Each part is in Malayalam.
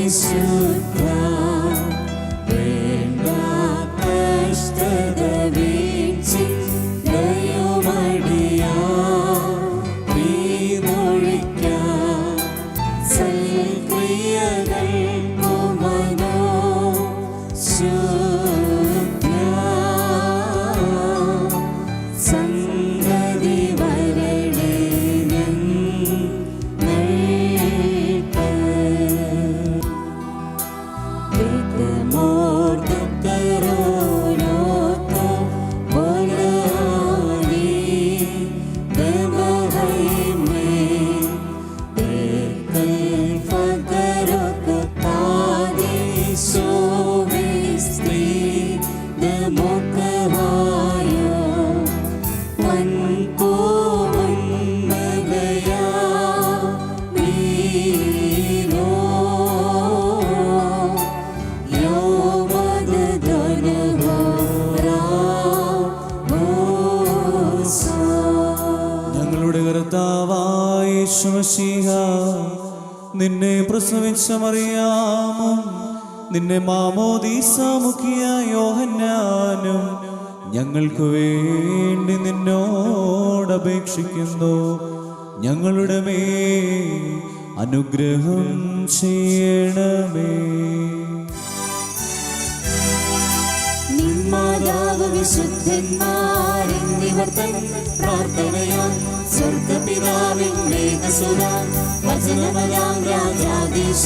പരിശുദ്ധ വേണ്ട കഷ്ടത വീഴ്ച ദയമടിയാ വീണൊഴിക്ക സൽക്രിയകൾ കുമനോ ശുദ്ധ സംഗതി വരടേ നിന്നെ പ്രസവിച്ച മറിയാമും നിന്നെ മാമോദീസ മുഖിയ യോഹന്നാനും ഞങ്ങൾക്ക് വേണ്ടി നിന്നോടപേക്ഷിക്കുന്നു. ഞങ്ങളുടെ മേൽ അനുഗ്രഹം ചെയ്യണമേ. നിന്മാതാവ് വിശുദ്ധന്മാരെന്നിവർ തൻ പ്രാർത്ഥനയാൽ സ്വർഗപിതാവിൻ മേഘസുര വചനമയാം രാജാധീശ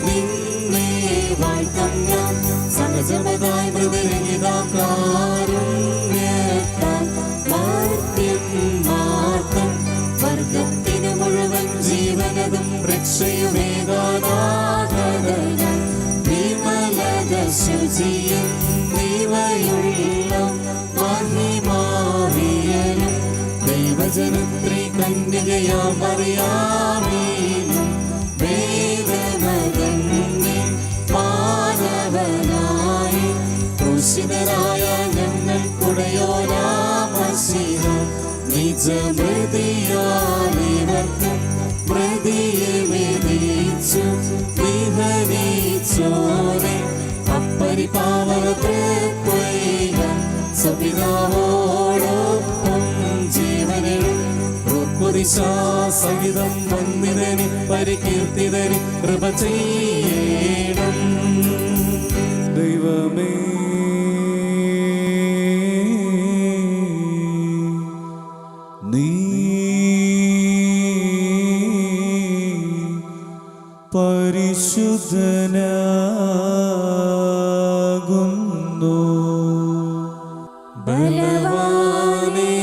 നിന്നെ വാഴ്ത്തം ഞാൻ സഹജമതായി മൃദുരഹിതാകാരുണ്യത്താൽ മർത്യന്മാർക്കും വർഗത്തിനു മുഴുവൻ ജീവനതും രക്ഷയുമേകാനാഥനായി വിമലത ശുചിയും നിവയുള്ള മഹിമാവിയലും ദൈവജനത്രി കന്യകയാം മറിയാമേലും വേദനകന്നി മാനവനായി ക്രൂശിതരായ ഞങ്ങൾക്കുടയോനാമശിഹ നിജമൃതിയാലിവർക്കും മൃതിയെ വിധിച്ചു വിഹരിച്ചോനെ അപ്പരിപാവനതൃത്വൈക സപിതാവോടൊപ്പം ജീവനിലും സഹിതം വന്ദിതനി പരികീർത്തിതനി കൃപ ചെയ്യണം. ദൈവമേ നീ പരിശുദ്ധനാകുന്നു. ബലവാനേ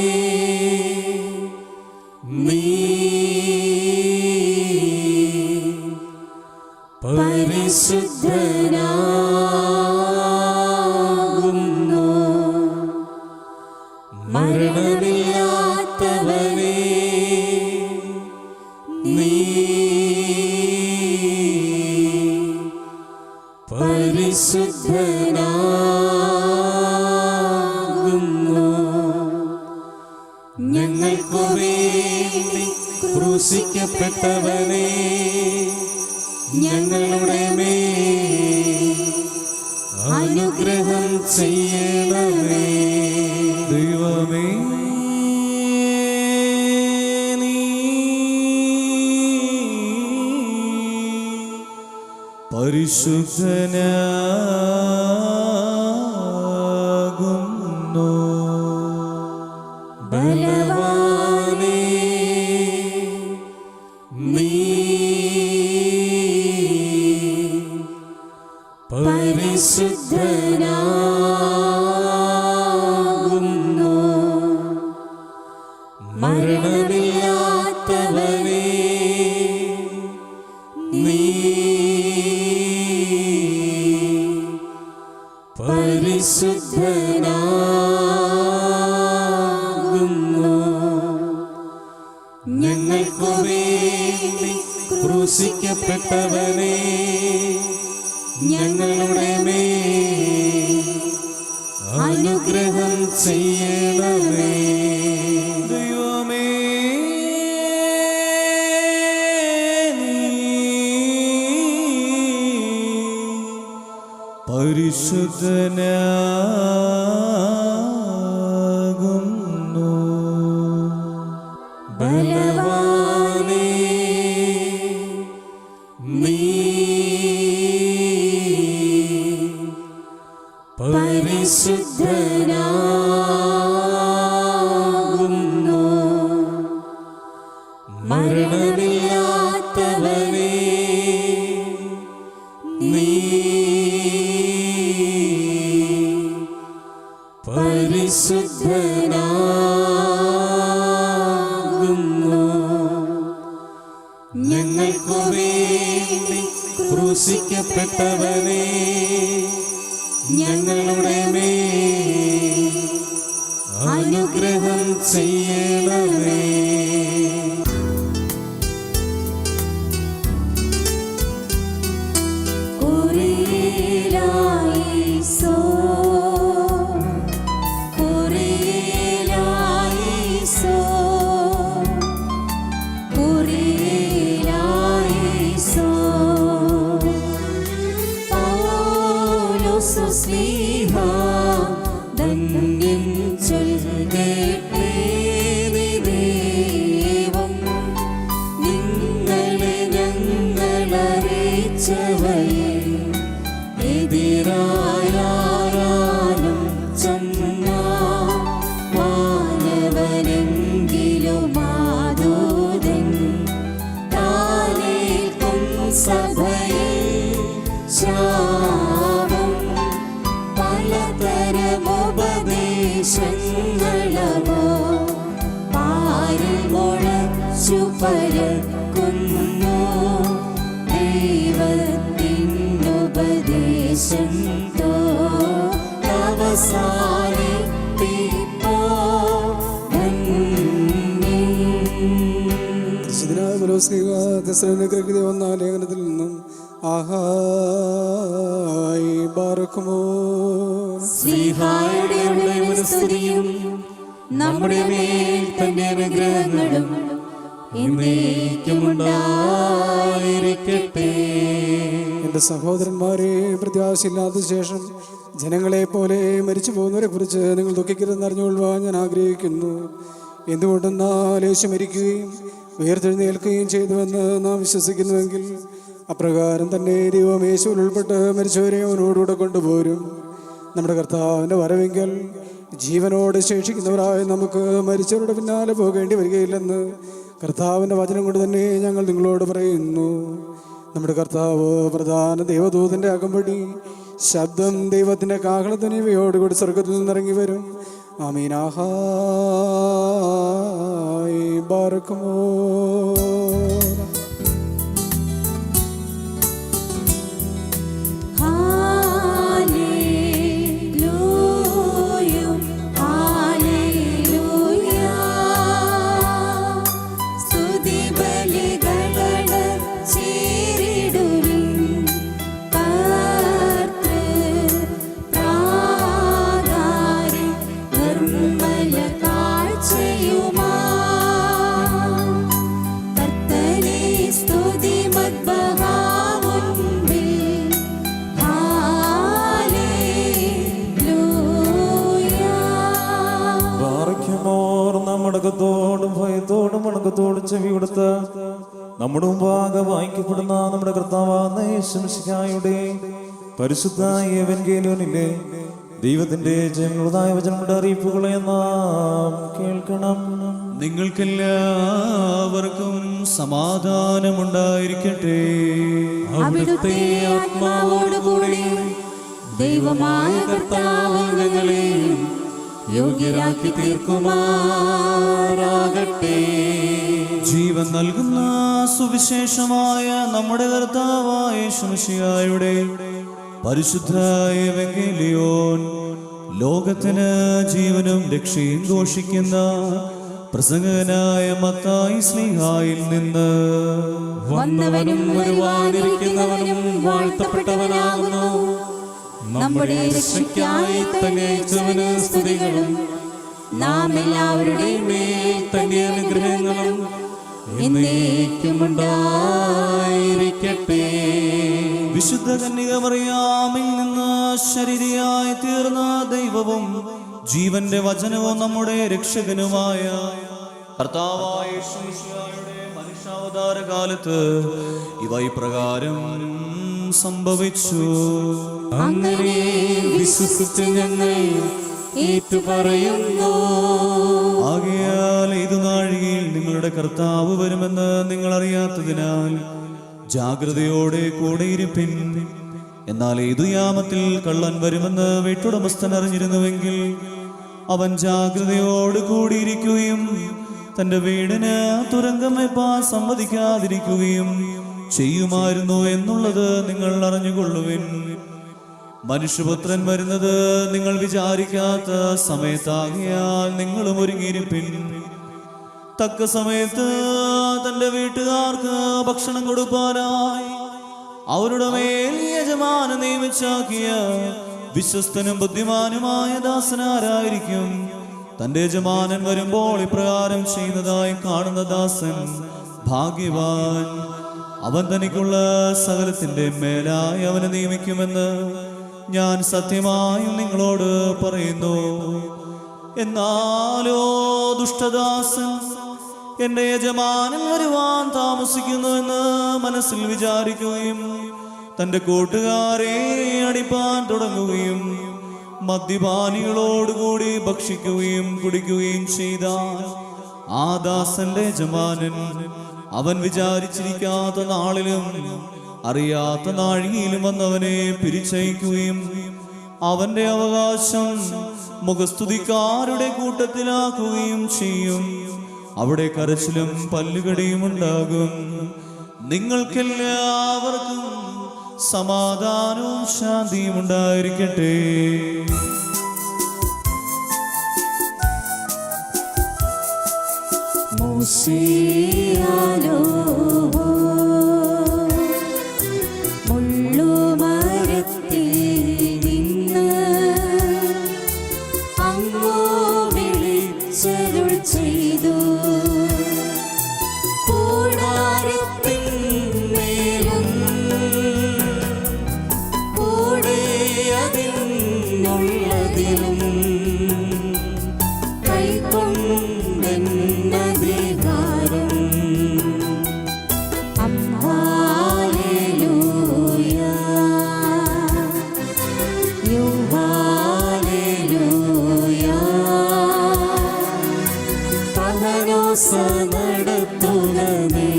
നീ പരിശുദ്ധനാകുന്നു. മരണമില്ലാത്തവനേ നീ പരിശുദ്ധനാകുന്നു. ഞങ്ങൾക്കു വേണ്ടി ക്രൂശിക്കപ്പെട്ടവനേ ഞങ്ങളുടെ മേൽ അനുഗ്രഹം ചെയ്യണമേ. ദൈവമേ നീ പരിശുദ്ധനാകുന്നു. ബലവാനേ നീ പരിശുദ്ധനാകുന്നു. മരണമില്ലാത്തവനേ നീ പരിശുദ്ധനാകുന്നു. ഞങ്ങൾക്കു വേണ്ടി ക്രൂശിക്കപ്പെട്ടവനേ ഞങ്ങളുടെ മേൽ അനുഗ്രഹം ചെയ്യണമേ. ദൈവമേ നീ പരിശുദ്ധനാകുന്നു. ബലവാനേ, നീ പരിശുദ്ധനാകുന്നു. മരണമില്ലാത്തവനേ, നീ പരിശുദ്ധനാകുന്നു. ഞങ്ങൾക്കു വേണ്ടി ക്രൂശിക്കപ്പെട്ടവനേ, ഞങ്ങളുടെ മേൽ അനുഗ്രഹം ചെയ്യണമേ. കുരിയലായിസോ, കുരിയലായിസോ, കുരിയലായിസോ. പൗലോസ് ശ്ലീഹ ധന്യൻ ചൊൽകേട്ടേ ദൈവം, നിങ്ങളെ ഞങ്ങളറിയിച്ചവയെ എതിരായാലും മാനവനെങ്കിലും മാതൂതൻ താനേൽക്കും സഭയെ ശാപം. പലതരമുപദേശങ്ങളവോ പാരിൽ മുഴച്ചു പരക്കുന്നു. ദൈവത്തിനുപദേശം അവസാനിപ്പിപ്പോ വന്ന ലേഖനത്തിൽ നിന്നും ആഹായി ബാറക്കുമോ. ശ്രീഹായുടെ സ്തുതിയും നമ്മുടെ മേൽ തന്റെ അനുഗ്രഹങ്ങളും എന്നേക്കുമുണ്ടായിരിക്കട്ടെ. എൻ്റെ സഹോദരന്മാരെ, പ്രത്യാശയില്ലാത്ത ശേഷം ജനങ്ങളെ പോലെ മരിച്ചു പോകുന്നവരെ കുറിച്ച് നിങ്ങൾ ദുഃഖിക്കരുതെന്ന് അറിഞ്ഞുകൊള്ളുവാൻ ഞാൻ ആഗ്രഹിക്കുന്നു. എന്തുകൊണ്ടെന്നാൽ യേശു മരിക്കുകയും ഉയർത്തെഴുന്നേൽക്കുകയും ചെയ്തുവെന്ന് നാം വിശ്വസിക്കുന്നുവെങ്കിൽ അപ്രകാരം തന്നെ ദൈവം യേശുവിൽ ഉൾപ്പെട്ട് മരിച്ചവരെ അവനോടുകൂടെ കൊണ്ടുപോരും. നമ്മുടെ കർത്താവിൻ്റെ വരവെങ്കിൽ ജീവനോട് ശേഷിക്കുന്നവരായ നമുക്ക് മരിച്ചവരുടെ പിന്നാലെ പോകേണ്ടി വരികയില്ലെന്ന് കർത്താവിൻ്റെ വചനം കൊണ്ട് തന്നെ ഞങ്ങൾ നിങ്ങളോട് പറയുന്നു. നമ്മുടെ കർത്താവ് പ്രധാന ദൈവദൂതൻ്റെ അകമ്പടി ശബ്ദം ദൈവത്തിൻ്റെ കാഹളധ്വനിയോടുകൂടി സ്വർഗത്തിൽ നിന്നിറങ്ങി വരും. ആമീനാഹായി ബാറക്കുമോ. മടക്കത്തോടും ഭയത്തോടും മടക്കത്തോടും ചെവി കൊടുത്ത് നമ്മുടെ മുമ്പാകെ വായിക്കപ്പെടുന്ന നമ്മുടെ കർത്താവായ യേശുമിശിഹായുടെ പരിശുദ്ധ എവൻഗേലിയോനിലെ ദൈവത്തിന്റെ ജനങ്ങളുടേതായ വചനങ്ങളുടെ അറിയിപ്പുകളെ നാം കേൾക്കണം. നിങ്ങൾക്കെല്ലാവർക്കും സമാധാനമുണ്ടായിരിക്കട്ടെ. അവിടുത്തെ ആത്മാവോടുകൂടി ദൈവമായ കർത്താവ് ഞങ്ങളെയും യോഗ്യരാക്കി തീർക്കുമാറാകട്ടെ. ജീവൻ നൽകുന്ന സുവിശേഷമായ നമ്മുടെ കർത്താവായ യേശുമിശിഹായുടെ പരിശുദ്ധ എവൻഗേലിയോൻ ലോകത്തിന് ജീവനും രക്ഷയും ഘോഷിക്കുന്ന പ്രസംഗകനായ മത്തായി ശ്ലീഹായിൽ നിന്ന്. വന്നവനും വരുവാനിരിക്കുന്നവനും വാഴ്ത്തപ്പെട്ടവനാകുന്നു. നമ്മുടെ രക്ഷയ്ക്കായി തന്നെ അയച്ചവന് സ്തുതികളും നാം എല്ലാവരുടെയും മേൽ തന്റെ അനുഗ്രഹങ്ങളും എന്നേക്കും ഉണ്ടായിരിക്കട്ടെ. വിശുദ്ധ കന്യക മറിയാമിൽ നിന്ന് ശരീരിയായി തീർന്ന ദൈവവും ജീവന്റെ വചനവും നമ്മുടെ രക്ഷകനുമായ കർത്താവായ യേശുമിശിഹായുടെ മനുഷ്യാവതാര കാലത്ത് ഇവ ഇപ്രകാരം സംഭവിച്ചു. അങ്ങനെ വിശ്വസിച്ച് ഞങ്ങൾ ഏറ്റുപറയുന്നു. ആകയാൽ ഏതു നാഴികയിൽ നിങ്ങളുടെ കർത്താവ് വരുമെന്ന് നിങ്ങൾ അറിയാത്തതിനാൽ ജാഗ്രതയോടെ കൂടെയിരിപ്പിൻ. എന്നാൽ ഏതു യാമത്തിൽ കള്ളൻ വരുമെന്ന് വീട്ടുടമസ്ഥൻ അറിഞ്ഞിരുന്നുവെങ്കിൽ അവൻ ജാഗ്രതയോട് കൂടിയിരിക്കുകയും തന്റെ വീടിന് തുരങ്കം വെപ്പാൻ സമ്മതിക്കാതിരിക്കുകയും ചെയ്യുമായിരുന്നു എന്നുള്ളത് നിങ്ങൾ അറിഞ്ഞുകൊള്ളുവിൻ. മനുഷ്യപുത്രൻ വരുന്നത് നിങ്ങൾ വിചാരിക്കാത്ത സമയത്താകിയാൽ നിങ്ങളും ഒരുങ്ങിയിരിപ്പിൻ. തക്ക സമയത്ത് തന്റെ വീട്ടുകാർക്ക് ഭക്ഷണം കൊടുപ്പാനായി അവരുടെ മേൽ യജമാനൻ നിയമിച്ചാക്കിയ വിശ്വസ്തനും ബുദ്ധിമാനുമായ ദാസനാരായിരിക്കും. തന്റെ യജമാനൻ വരുമ്പോൾ ഇപ്രകാരം ചെയ്യുന്നതായി കാണുന്ന ദാസൻ ഭാഗ്യവാൻ. അവൻ തനിക്കുള്ള സകലത്തിന്റെ മേലായി അവനെ നിയമിക്കുമെന്ന് ഞാൻ സത്യമായും നിങ്ങളോട് പറയുന്നു. എന്നാലോ ദുഷ്ടദാസൻ എന്റെ യജമാനൻ വരുവാൻ താമസിക്കുന്നുവെന്ന് മനസ്സിൽ വിചാരിക്കുകയും തന്റെ കൂട്ടുകാരെ അടിപ്പാൻ തുടങ്ങുകയും മദ്യപാനികളോടുകൂടി ഭക്ഷിക്കുകയും കുടിക്കുകയും ചെയ്താൽ ആ ദാസന്റെ യജമാനൻ അവൻ വിചാരിച്ചിരിക്കാത്ത നാളിലും അറിയാത്ത നാഴികയിലും വന്നവനെ പിരിച്ചയക്കുകയും അവന്റെ അവകാശം മുഖസ്തുതിക്കാരുടെ കൂട്ടത്തിലാക്കുകയും ചെയ്യും. അവിടെ കരച്ചിലും പല്ലുകടിയും ഉണ്ടാകും. നിങ്ങൾക്കെല്ലാവർക്കും സമാധാനവും ശാന്തിയും ഉണ്ടായിരിക്കട്ടെ. മൂശിയാലോ മുള്ളുമരത്തിൽ നിന്ന് അങ്ങോ വിളിച്ചരുൾ ചെയ്തു. കൂടാരത്തിന്മേലും കൂടെയതിനുള്ളതിലും കൈക്കൊണ്ടെന്നധികാരം. ഹല്ലേലൂയ ഹല്ലേലൂയ. പഹരോസ നടത്തുന്നേ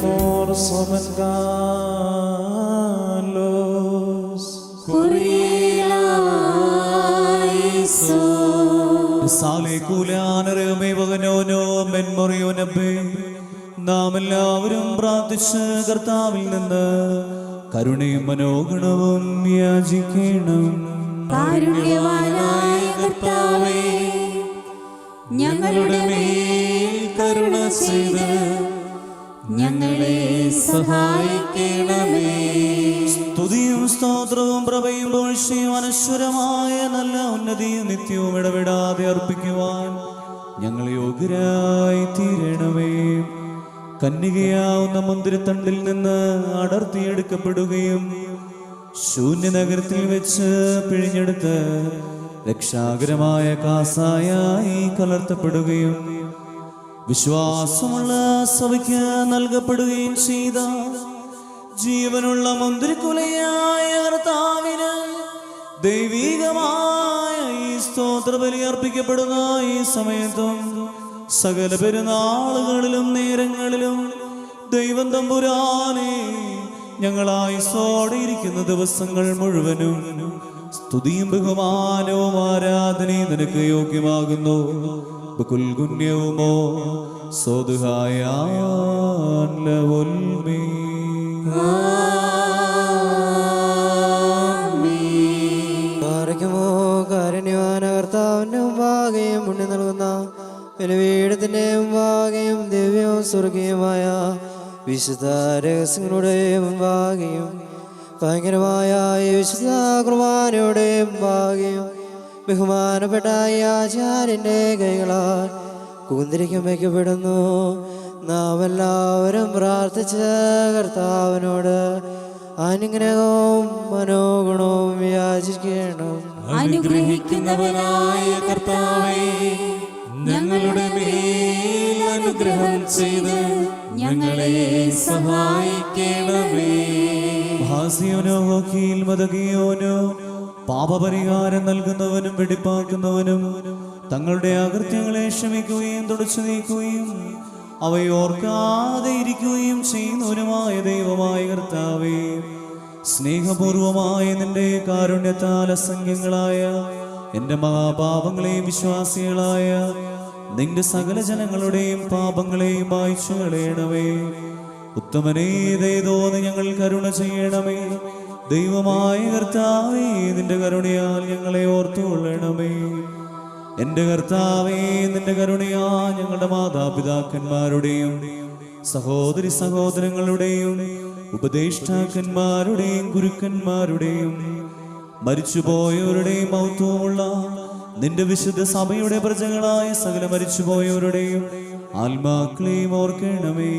More somen galos കുറിയിലായിസോ. സാലെ കൂലാനരമേ വകനോനോ മെൻമൊറിയോനബേ. നാം എല്ലാവരും പ്രാർത്ഥിച്ച് കർത്താവിൽ നിന്ന് കരുണയും മനോഗുണവും യാചിക്കണം. കാരുണ്യവാനായ കർത്താവേ, ഞങ്ങളുടെ മേൽ കരുണ ചെയ്ത് ഞങ്ങളെ സഹായിക്കണമേ. സ്തുതിയും സ്തോത്രവും പ്രഭയും പോഴ്ചയും അനശ്വരമായ നല്ല ഉന്നതിയും നിത്യവും ഇടപെടാതെ അർപ്പിക്കുവാൻ ഞങ്ങൾ യോഗ്യരായി തീരണമേ. കന്യകയാവുന്ന മുന്തിരിത്തണ്ടിൽ നിന്ന് അടർത്തിയെടുക്കപ്പെടുകയും ശൂന്യനഗരത്തിൽ വെച്ച് പിഴിഞ്ഞെടുത്ത് രക്ഷാകരമായ കാസായി കലർത്തപ്പെടുകയും വിശ്വാസമുള്ള സഭയ്ക്ക് നൽകപ്പെടുകയും ചെയ്ത ജീവനുള്ള മുന്തിരിക്കുലയായ കർത്താവിന് ദൈവികമായ ഈ സ്തോത്രബലി അർപ്പിക്കപ്പെടുന്ന ഈ സമയത്തും സകല പെരുന്നാളുകളിലും നേരങ്ങളിലും ദൈവം തമ്പുരാനെ ഞങ്ങളായുസ്സോടെ ഇരിക്കുന്ന ദിവസങ്ങൾ മുഴുവനും സ്തുതിയും ബഹുമാനവും ആരാധനയും നിനക്ക് യോഗ്യമാകുന്നു. ബകുൽഗുണ്യവുമോ സ്വതുഹായാൻ ലവുൽമീ. കാരുണ്യവാന കർത്താവിന്റെ മുമ്പാകെയും പുണ്യം നൽകുന്ന ബലിപീഠത്തിന്റെ മുമ്പാകെയും ദിവ്യവും സ്വർഗീയമായ വിശുദ്ധ രഹസ്യങ്ങളുടെ മുമ്പാകെയും ഭയങ്കരമായ ഈ വിശുദ്ധ കുർബാനയുടെ മുമ്പാകെയും ബഹുമാനപ്പെട്ട ഈ ആചാര്യന്റെ കൈകളാൽ കുന്തിരിക്കം വയ്ക്കപ്പെടുന്നു. നാം എല്ലാവരും പ്രാർത്ഥിച്ച കർത്താവിനോട് അനുഗ്രഹവും മനോഗുണവും യാചിക്കണം. അനുഗ്രഹിക്കുന്നവനായ കർത്താവേ, ഞങ്ങളുടെ മേൽ അനുഗ്രഹം ചെയ്ത് ഞങ്ങളെ സഹായിക്കണമേ. ഭാസിയോനോ വക്കീൽ മതകിയോനോ, പാപപരിഹാരം നൽകുന്നവനും വെടിപ്പാക്കുന്നവനും, തങ്ങളുടെ അകൃത്യങ്ങളെ ക്ഷമിക്കുകയും തുടച്ചു നീക്കുകയും അവയോർക്കാതെ ഇരിക്കുകയും ചെയ്യുന്നവനുമായ ദൈവമായ കർത്താവേ, സ്നേഹപൂർവമായ നിന്റെ കാരുണ്യത്താൽ അസംഖ്യങ്ങളായ എൻ്റെ മഹാപാപങ്ങളെയും വിശ്വാസികളായ നിന്റെ സകല ജനങ്ങളുടെയും പാപങ്ങളെയും മായ്ച്ചു കളയണമേ. ഉത്തമനേ, ദയതോന്ന് ഞങ്ങൾ കരുണ ചെയ്യണമേ. ദൈവമായ കർത്താവേ, നിന്റെ കരുണയാൽ ഞങ്ങളെ ഓർത്തുകൊള്ളണമേ. എൻ്റെ കർത്താവേ, നിന്റെ കരുണയാ ഞങ്ങളുടെ മാതാപിതാക്കന്മാരുടെയും സഹോദരി സഹോദരങ്ങളുടെയും ഉപദേഷ്ടാക്കന്മാരുടെയും ഗുരുക്കന്മാരുടെയും മരിച്ചുപോയവരുടെയും മഹത്വമുള്ള നിന്റെ വിശുദ്ധ സഭയുടെ പ്രജകളായ സകല മരിച്ചുപോയവരുടെയും ആത്മാക്കളെയും ഓർക്കണമേ.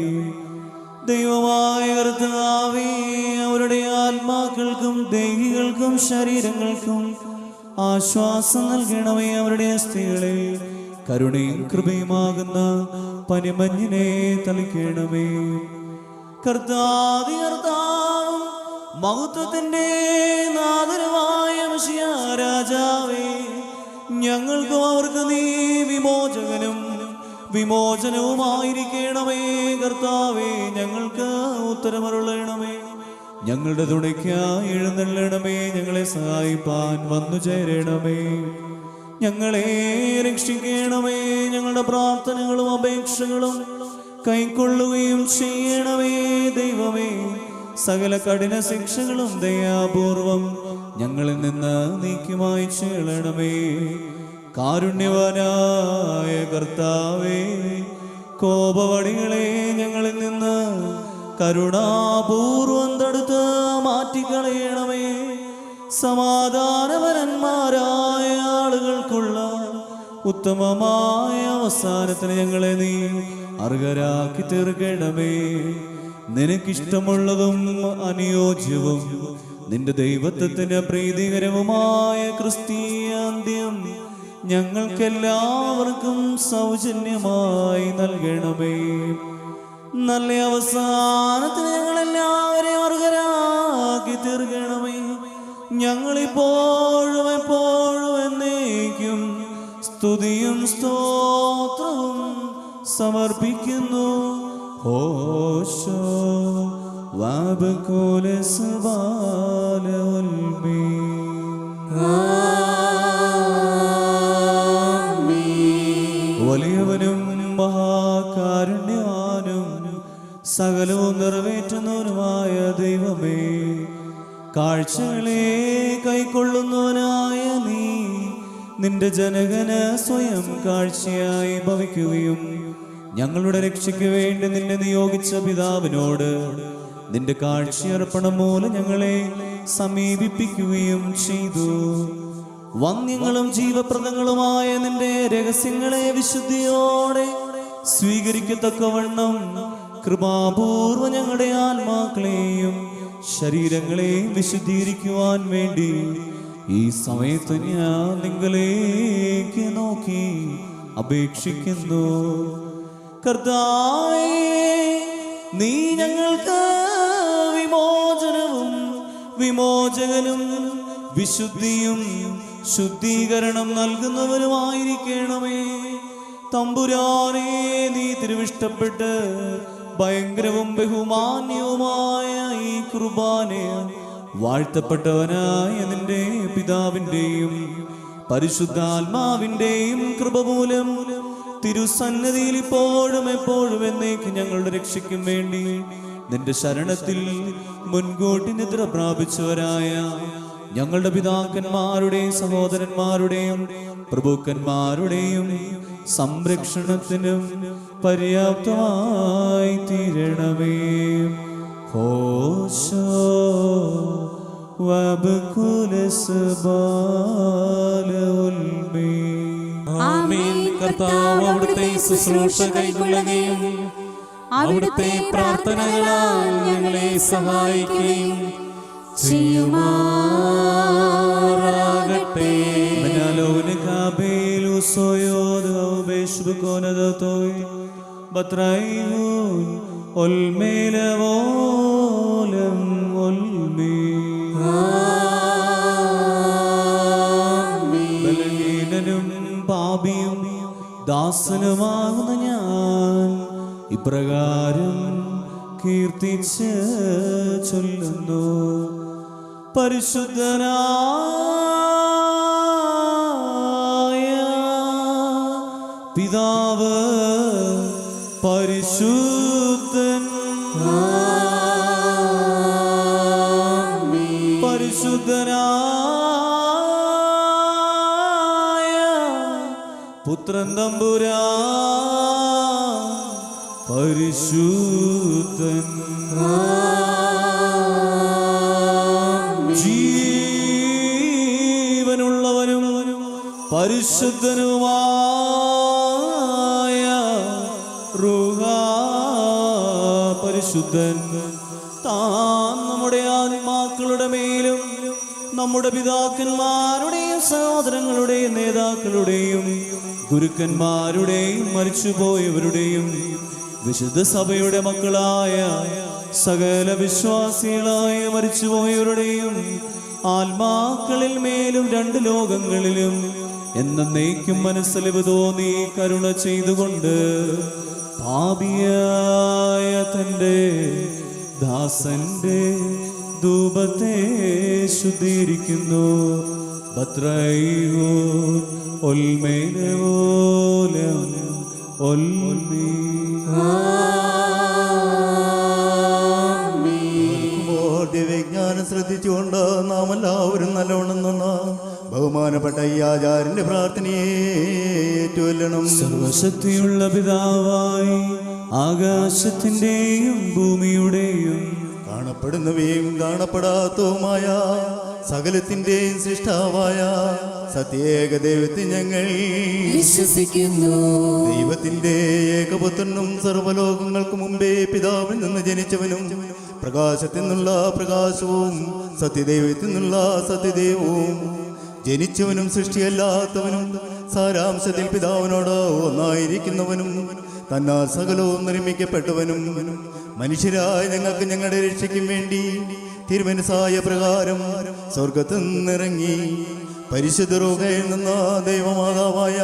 ദൈവമായ കർത്താവേ, അവരുടെ ആത്മാക്കൾക്കും ദേഹികൾക്കും ശരീരങ്ങൾക്കും ആശ്വാസം നൽകണമേ. അവരുടെ അസ്ഥികളെ കരുണയും കൃപയുമാകുന്ന പനിമഞ്ഞിനെ തളിക്കണമേ. കർത്താവേ, കർത്താവും മഹത്വത്തിന്റെ നാദരമായ മിശിഹാ രാജാവേ, ഞങ്ങൾക്കും അവർക്ക് നീ വിമോചകനും വിമോചനവുമായിരിക്കണമേ. കർത്താവേ, ഞങ്ങൾക്ക് ഉത്തരമരുളണമേ. ഞങ്ങളുടെ തുണയ്ക്കായി എഴുന്നള്ളണമേ. ഞങ്ങളെ സഹായിപ്പാൻ വന്നു ചേരണമേ. ഞങ്ങളെ രക്ഷിക്കണമേ. ഞങ്ങളുടെ പ്രാർത്ഥനകളും അപേക്ഷകളും കൈക്കൊള്ളുകയും ചെയ്യണമേ. ദൈവമേ, സകല കഠിന ശിക്ഷകളും ദയാപൂർവം ഞങ്ങളിൽ നിന്ന് നീക്കി മായ്ച്ചു കളയണമേ. കാരുണ്യവാനായ കർത്താവേ, കോപവടികളെ ഞങ്ങളിൽ നിന്ന് കരുണാപൂർവം തടുത്ത് മാറ്റിക്കളയണമേ. സമാധാനപരന്മാരായ ആളുകൾക്കുള്ള ഉത്തമമായ അവസാനത്തിന് ഞങ്ങളെ നീ അർഹരാക്കി തീർക്കണമേ. നിനക്കിഷ്ടമുള്ളതും അനുയോജ്യവും നിന്റെ ദൈവത്വത്തിന് പ്രീതികരവുമായ ക്രിസ്തീയാന്ത്യം ഞങ്ങൾക്കെല്ലാവർക്കും സൗജന്യമായി നൽകണമേ. നല്ല അവസാനത്തിന് ഞങ്ങളെല്ലാവരെയും അർഹരാക്കി തീർക്കണമേ. ഞങ്ങളിപ്പോഴും എപ്പോഴും എന്നേക്കും സ്തുതിയും സ്തോത്രവും സമർപ്പിക്കുന്നു. ഹോശോ വബകുലസ് ബാലവൽമീ. വലിയവനും മഹാകാരുണ്യവാനും സകലവും നിറവേറ്റുന്നവനുമായ ദൈവമേ, കാഴ്ചകളെ കൈക്കൊള്ളുന്നവനായ നീ നിന്റെ ജനകന് സ്വയം കാഴ്ചയായി ഭവിക്കുകയും ഞങ്ങളുടെ രക്ഷയ്ക്ക് വേണ്ടി നിന്നെ നിയോഗിച്ച പിതാവിനോട് നിന്റെ കാഴ്ചയർപ്പണം മൂലം ഞങ്ങളെ സമീപിപ്പിക്കുകയും ചെയ്തു. വന്യങ്ങളും ജീവപ്രദങ്ങളുമായ നിന്റെ രഹസ്യങ്ങളെ വിശുദ്ധിയോടെ സ്വീകരിക്കത്തക്കവണ്ണം കൃപാപൂർവ്വം ഞങ്ങളുടെ ആത്മാക്കളെയും ശരീരങ്ങളെയും വിശുദ്ധീകരിക്കുവാൻ വേണ്ടി ഈ സമയത്ത് ഞാൻ നിങ്ങളേക്ക് നോക്കി അപേക്ഷിക്കുന്നു. കർത്താവേ, നീ ഞങ്ങൾക്ക് വിമോചനവും വിമോചകനും വിശുദ്ധിയും ശുദ്ധീകരണം നൽകുന്നവരുമായിരിക്കണമേ. തമ്പുരാനെ, നീ തിരുവിഷ്ടപ്പെട്ട് ഭയങ്കരവും ബഹുമാന്യവുമായ ഈ കുർബാനെ വാഴ്ത്തപ്പെട്ടവനായ നിന്റെ പിതാവിൻ്റെയും പരിശുദ്ധാത്മാവിൻ്റെയും കൃപ മൂലം തിരുസന്നതിയിൽ ഇപ്പോഴും എപ്പോഴും എന്നേക്ക് ഞങ്ങളുടെ രക്ഷയ്ക്കും വേണ്ടി നിന്റെ ശരണത്തിൽ മുൻകൂട്ടി നിദ്ര പ്രാപിച്ചവരായ ഞങ്ങളുടെ പിതാക്കന്മാരുടെയും സഹോദരന്മാരുടെയും പ്രഭുക്കന്മാരുടെയും സംരക്ഷണത്തിനും പര്യാപ്തമായി തീരണമേ. ഹോശോ വബകുലസ് ബാലവൽമീ. ആമേൻ. കർത്താവ് അവിടുത്തെ ശുശ്രൂഷ കൈക്കൊള്ളുകയും അവിടുത്തെ പ്രാർത്ഥനകളാൽ ഞങ്ങളെ സഹായിക്കുകയും ചെയ്യുമാറാകട്ടെ. ബലഹീനനും പാപിയും ദാസനുമാകുന്ന ഞാൻ ഇപ്രകാരം കീർത്തിച്ച് ചൊല്ലുന്നു. പരിശുദ്ധനായ പിതാവ് പരിശുദ്ധൻ, പരിശുദ്ധനായ പുത്രൻ തമ്പുരാൻ പരിശുദ്ധൻ. ജീവനുള്ളവനും പരിശുദ്ധനുമായ റൂഹ പരിശുദ്ധൻ താൻ നമ്മുടെ ആത്മാക്കളുടെ മേലും നമ്മുടെ പിതാക്കന്മാരുടെയും സഹോദരങ്ങളുടെയും നേതാക്കളുടെയും ഗുരുക്കന്മാരുടെയും മരിച്ചുപോയവരുടെയും വിശുദ്ധ സഭയുടെ മക്കളായ സകല വിശ്വാസികളായ മരിച്ചുപോയവരുടെയും ആത്മാക്കളിൽ മേലും രണ്ട് ലോകങ്ങളിലും എന്നേക്കും മനസ്സലിവ് തോന്നി കരുണ ചെയ്തുകൊണ്ട് പാപിയായ തൻ്റെ ദാസന്റെ ധൂപത്തെ ശുദ്ധീകരിക്കുന്നു. ബത്രൈഹോ ഒൽമേനോലം ഒൽമീ. ദിവ്യജ്ഞാനം ശ്രദ്ധിച്ചുകൊണ്ട് നാം എല്ലാവരും നല്ലവണ്ണം നിന്ന ബഹുമാനപ്പെട്ട ഈ ആചാര്യന്റെ പ്രാർത്ഥനയെ ഏറ്റുവല്ലണം. സർവശക്തിയുള്ള പിതാവായി ആകാശത്തിന്റെയും ഭൂമിയുടെയും കാണപ്പെടുന്നവയും കാണപ്പെടാത്തതുമായ സകലത്തിന്റെയും സൃഷ്ടാവായ സത്യേക ദൈവത്തെ ഞങ്ങൾ വിശ്വസിക്കുന്നു. ദൈവത്തിന്റെ ഏകപുത്രനും സർവ്വലോകങ്ങൾക്ക് മുമ്പേ പിതാവിൽ നിന്ന് ജനിച്ചവനും പ്രകാശത്തിൽ നിന്നുള്ള പ്രകാശവും സത്യദൈവത്തിൽ നിന്നുള്ള സത്യദൈവവും ജനിച്ചവനും സൃഷ്ടിയല്ലാത്തവനും സാരാംശത്തിൽ പിതാവിനോട് ഒന്നായിരിക്കുന്നവനും തന്നാൽ സകലവും നിർമ്മിക്കപ്പെട്ടവനും മനുഷ്യരായ ഞങ്ങൾക്ക് ഞങ്ങളുടെ രക്ഷയ്ക്കും വേണ്ടി തിരുമനസായ പ്രകാരം സ്വർഗത്തിൽ നിന്നിറങ്ങി പരിശുദ്ധ റൂഹയിൽ നിന്ന ദൈവമാതാവായ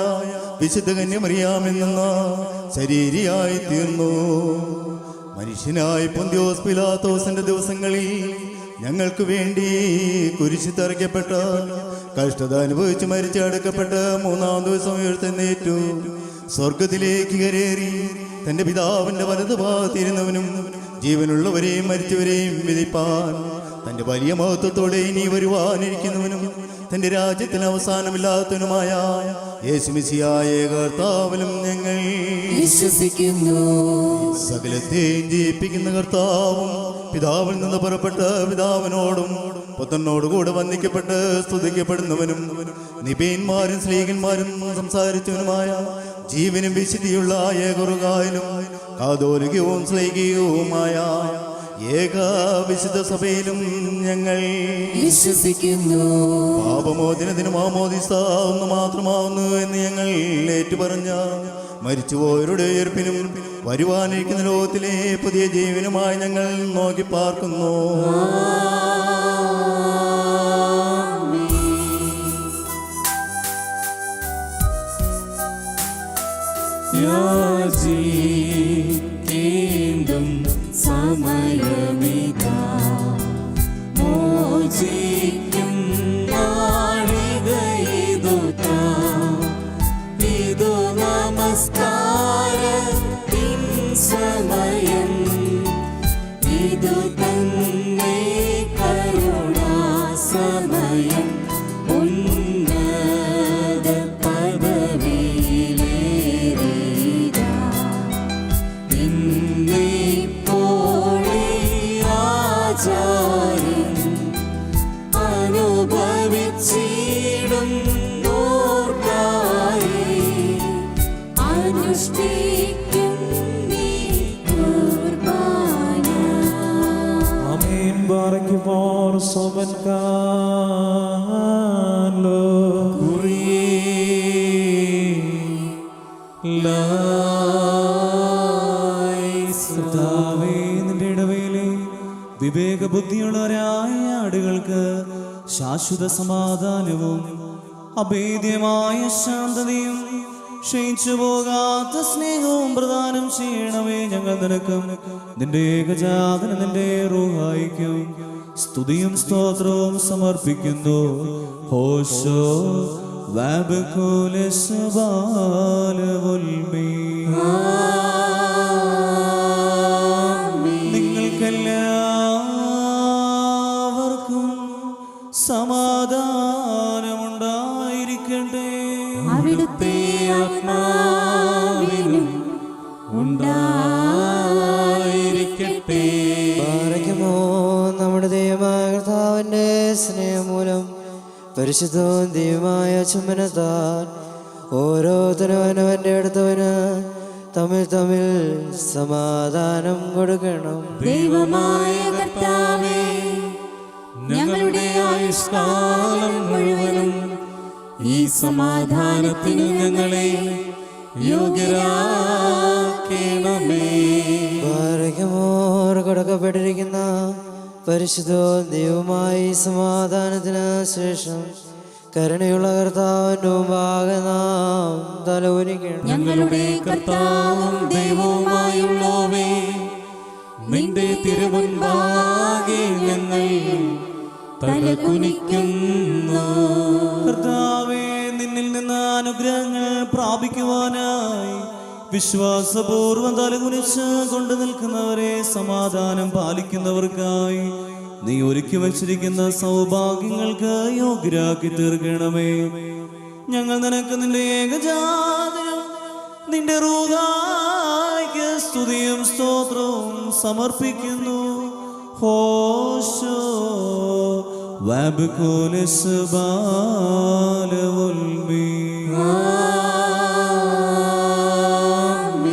വിശുദ്ധ കന്യമറിയാമിൽ നിന്ന ശരീരിയായി തീർന്നു. മനുഷ്യനായി പൊന്തിയോസ് പിലാത്തോസിന്റെ ദിവസങ്ങളിൽ ഞങ്ങൾക്ക് വേണ്ടി കുരിശിൽ തറയ്ക്കപ്പെട്ട കഷ്ടത അനുഭവിച്ച് മരിച്ചടക്കപ്പെട്ട് മൂന്നാം ദിവസം ഉയർത്തെഴുന്നേറ്റു സ്വർഗത്തിലേക്ക് കരേറി തന്റെ പിതാവിന്റെ വലതുഭാഗത്തിരുന്നവനും ജീവനുള്ളവരെയും മരിച്ചവരെയും വിധിപ്പാൻ തന്റെ വലിയ മഹത്വത്തോടെ ഇനി വരുവാനിരിക്കുന്നവനും തന്റെ രാജ്യത്തിന് അവസാനമില്ലാത്തവനുമായ യേശുമിശിഹായ കർത്താവിലും ഞങ്ങൾ വിശ്വസിക്കുന്നു. സകലത്തെയും ജയിപ്പിക്കുന്ന കർത്താവും പിതാവിൽ നിന്ന് പുറപ്പെട്ട പിതാവിനോടും പുത്രനോടുകൂടെ വന്ദിക്കപ്പെട്ട് സ്തുതിക്കപ്പെടുന്നവനും നിബിയന്മാരും സ്ലീഹന്മാരും സംസാരിച്ചവനുമായ ജീവനും വിശുദ്ധിയുള്ള ഏകറുകായലും കാതോലികവും സ്ലൈകികവുമായ ഏക വിശുദ്ധ സഭയിലും ഞങ്ങൾ വിശ്വസിക്കുന്നു. പാപമോചനത്തിന് മാമോദിസ ഒന്ന് മാത്രമാവുന്നു എന്ന് ഞങ്ങൾ ഏറ്റുപറഞ്ഞ മരിച്ചുപോയവരുടെ ഉയർപ്പിനും വരുവാനിരിക്കുന്ന ലോകത്തിലെ പുതിയ ജീവനുമായി ഞങ്ങൾ നോക്കി പാർക്കുന്നു. യാചിക്കേണ്ടും സമയമിതാ, മോചിക്കും നാഴികയിതുതാ. ഇതു നമസ്കാരത്തിൻ സമയം, ഇതു തന്നെ കരുണാസമയം. ഉന്നത പദവിയിലേറിയ ഇന്നിപ്പോഴേ ആചാര്യൻ അനുഭവിച്ചിടും നോർക്കായി അനുഷ്ഠിക്കും നീ കുർബാന. ആമേൻ. por sobencarlo. കർത്താവേ, നിന്റെ ഇടവയിലെ വിവേക ബുദ്ധിയുള്ളവരായ ആടുകൾക്ക് ശാശ്വത സമാധാനവും അഭേദ്യമായ ശാന്തതയും ക്ഷയിച്ചു പോകാത്ത സ്നേഹവും പ്രദാനം ചെയ്യണമേ. ഞങ്ങൾ നിനക്കും നിന്റെ ഏകജാതനും നിന്റെ റൂഹായിക്കും സ്തുതിയും സ്തോത്രവും സമർപ്പിക്കുന്നു. ഹോശോ നിങ്ങൾക്കെല്ലാവർക്കും സമാധാനമുണ്ടായിരിക്കട്ടെ. അവിടുത്തെ ആത്മാവിനും ഉണ്ടായിരിക്കട്ടെ. പാറയ്ക്കുമോ നമ്മുടെ ദൈവമായ കർത്താവിൻ്റെ സ്നേഹം മൂലം പരിശുദ്ധവും ദൈവമായ ചുമനത്താൽ ഓരോരുത്തരും അവനവൻ്റെ അടുത്തവന് തമ്മിൽ തമ്മിൽ സമാധാനം കൊടുക്കണം. ദൈവമായ കർത്താവേ, ഞങ്ങളുടെ ആയുഷ്കാലം മുഴുവനും ഈ സമാധാനത്തിന് ഞങ്ങളെ യോഗ്യരാക്കണമേ. പാറയ്ക്കുമോർ കൊടുക്കപ്പെട്ടിരിക്കുന്ന പരിശുദ്ധവും ദൈവമായി സമാധാനത്തിന് ശേഷം കരുണയുള്ള കർത്താവിൻ്റെ മുമ്പാകെ നാം തലകുനിക്കണം. ഞങ്ങളുടെ കർത്താവും ദൈവവുമായുള്ളവേ, നിന്റെ തിരുമുൻപാകെ ഞങ്ങൾ തലകുനിക്കുന്നു. കർത്താവേ, നിന്നിൽ നിന്ന് അനുഗ്രഹങ്ങൾ പ്രാപിക്കുവാനായി വിശ്വാസപൂർവ്വം തലകുനിച്ച് കൊണ്ടു നിൽക്കുന്നവരെ സമാധാനം പാലിക്കുന്നവർക്കായി നീ ഒരുക്കി വച്ചിരിക്കുന്ന സൗഭാഗ്യങ്ങൾക്ക് യോഗ്യരാക്കി തീർക്കണമേ. ഞങ്ങൾ നിനക്ക് നിന്റെ ഏകജാതനും നിന്റെ റൂഹായിക്ക് സ്തുതിയും സ്തോത്രവും സമർപ്പിക്കുന്നു. ഹോശോ വബകുലസ് ബാലവുൽമി.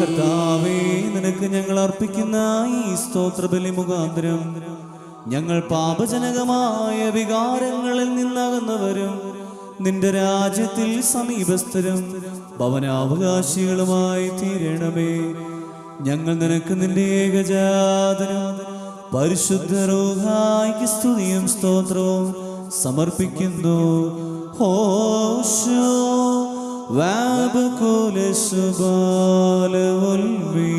കർത്താവേ, നിനക്ക് ഞങ്ങൾ അർപ്പിക്കുന്ന ഈ സ്തോത്രബലി മുഖാന്തരം ഞങ്ങൾ പാപജനകമായ വികാരങ്ങളിൽ നിന്നകന്നവരും നിന്റെ രാജ്യത്തിൽ സമീപസ്ഥരും ഭവനാവകാശികളുമായി തീരണമേ. ഞങ്ങൾ നിനക്ക് നിന്റെ ഏകജാതനും പരിശുദ്ധ റൂഹായിക്ക് സ്തുതിയും സ്തോത്രവും സമർപ്പിക്കുന്നു. ഹോശോ വബകുലസ് ബാലവുൽമി.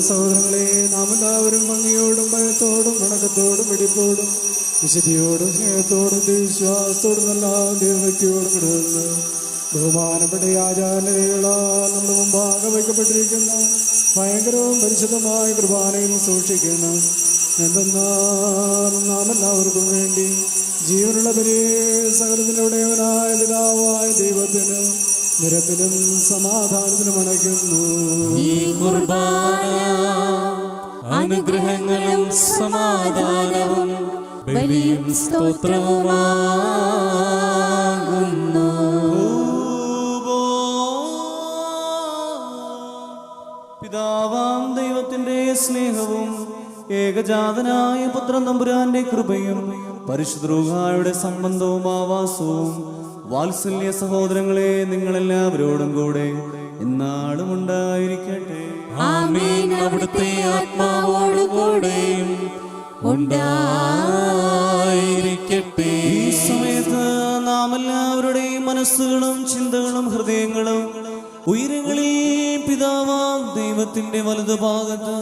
സഹോദരങ്ങളെ, നാം എല്ലാവരും ഭംഗിയോടും ഭയത്തോടും വണക്കത്തോടും വെടിപ്പോടും വിശുദ്ധിയോടും സ്നേഹത്തോടും വിശ്വാസത്തോടും നല്ല ദൈവഭക്തിയോടും കിടന്ന് ബഹുമാനപ്പെട്ട ആചാര്യകളാൽ നമ്മുടെ മുമ്പാകെ വയ്ക്കപ്പെട്ടിരിക്കുന്ന ഭയങ്കരവും പരിശുദ്ധമായ കുർബാനയിൽ സൂക്ഷിക്കണം. എന്തെന്നാൽ നാം എല്ലാവർക്കും വേണ്ടി ജീവനുള്ള ബലി സകലത്തിനുടയവനായ പിതാവായ ദൈവത്തിന് നിരപ്പിലും സമാധാനത്തിനും അണയ്ക്കുന്നു. ഈ കുർബാന അനുഗ്രഹങ്ങളും സമാധാനവും ബലിയും സ്തോത്രവുമാകുന്നു. പിതാവാം ദൈവത്തിന്റെ സ്നേഹവും ഏകജാതനായ പുത്രൻ തമ്പുരാന്റെ കൃപയും പരിശുദ്ധ റൂഹായുടെ സംബന്ധവും ആവാസവും വാത്സല്യ സഹോദരങ്ങളെ നിങ്ങളെല്ലാവരോടും കൂടെ എന്നാളും ഉണ്ടായിരിക്കട്ടെ. ആമേൻ. അവിടുത്തെ ആത്മാവോടുകൂടെയും ഉണ്ടായിരിക്കട്ടെ. ഈ സമയത്ത് നാം എല്ലാവരുടെയും മനസ്സുകളും ചിന്തകളും ഹൃദയങ്ങളും ഉയരങ്ങളിൽ പിതാവാം ദൈവത്തിന്റെ വലതുഭാഗത്ത്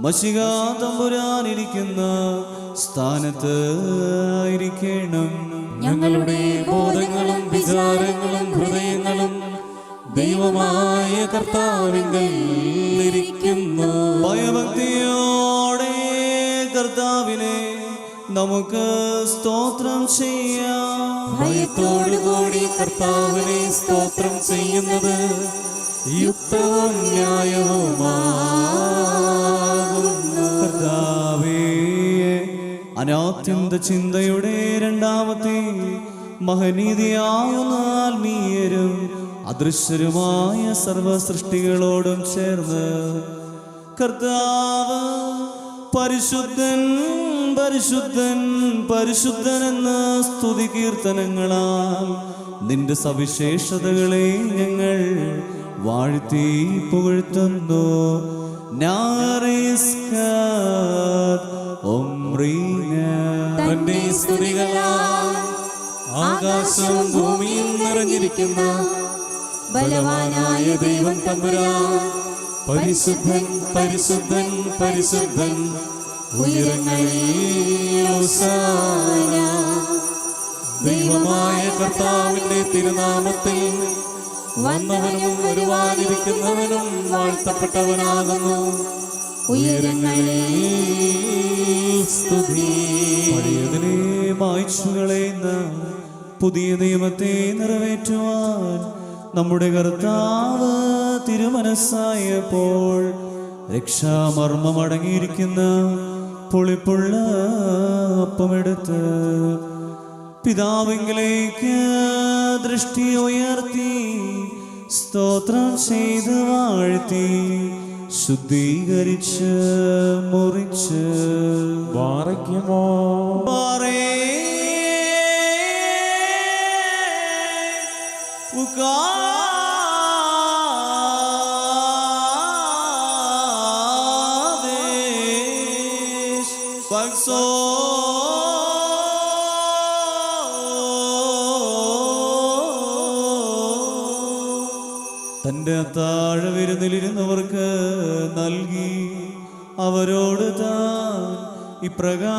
മശിഹാ തമ്പുരാനിരിക്കുന്ന സ്ഥാനത്ത് ആയിരിക്കണം. ഞങ്ങളുടെ ബോധങ്ങളും വിചാരങ്ങളും ഹൃദയങ്ങളും ദൈവമായ കർത്താവിങ്കൽ ഇരിക്കുന്നു. ഭയഭക്തിയോടെ കർത്താവിനെ നമുക്ക് സ്തോത്രം ചെയ്യാം. ഭയത്തോടുകൂടി കർത്താവിനെ സ്തോത്രം ചെയ്യുന്നത് യുക്തവും ന്യായവുമാകുന്നു. കർത്താവേ, അനാത്യന്ത ചിന്തയുടെ രണ്ടാമത്തെ മഹനീതിയാവുന്ന ആത്മീയരും അദൃശ്യരുമായ സർവസൃഷ്ടികളോടും ചേർന്ന് കർത്താവ് പരിശുദ്ധൻ പരിശുദ്ധൻ പരിശുദ്ധൻ എന്ന സ്തുതി കീർത്തനങ്ങളാൽ നിന്റെ സവിശേഷതകളെ ഞങ്ങൾ വാഴ്ത്തി പുകഴ്ത്തുന്നു. തന്റെ സ്തുതികളാൽ ആകാശവും ഭൂമിയും നിറഞ്ഞിരിക്കുന്ന ബലവാനായ ദൈവം തമ്പുരാൻ പരിശുദ്ധൻ പരിശുദ്ധൻ പരിശുദ്ധൻ ഉയരങ്ങളിൽ ഹോസാന. ദൈവമായ കർത്താവിന്റെ തിരുനാമത്തിൽ വന്നവനും വരുവാനിരിക്കുന്നവനും വാഴ്ത്തപ്പെട്ടവനാകുന്നു. ഉയരങ്ങളിൽ സ്തുതി. പഴയതിനെ മായ്ച്ചു കളയുന്ന പുതിയ നിയമത്തെ നിറവേറ്റുവാൻ നമ്മുടെ കർത്താവ് തിരുമനസ്സായപ്പോൾ രക്ഷാമർമ്മമടങ്ങിയിരിക്കുന്ന പുളിപ്പുള്ള അപ്പമെടുത്ത് പിതാവിലേക്ക് ദൃഷ്ടി ഉയർത്തി സ്തോത്രം ചെയ്ത് വാഴ്ത്തി ശുദ്ധീകരിച്ച് മുറിച്ച് വാറയ്ക്കുമോ തന്റെ താഴവിരുന്നിലിരുന്നവർക്ക് നൽകി അവരോട് താൻ ഇപ്രകാരം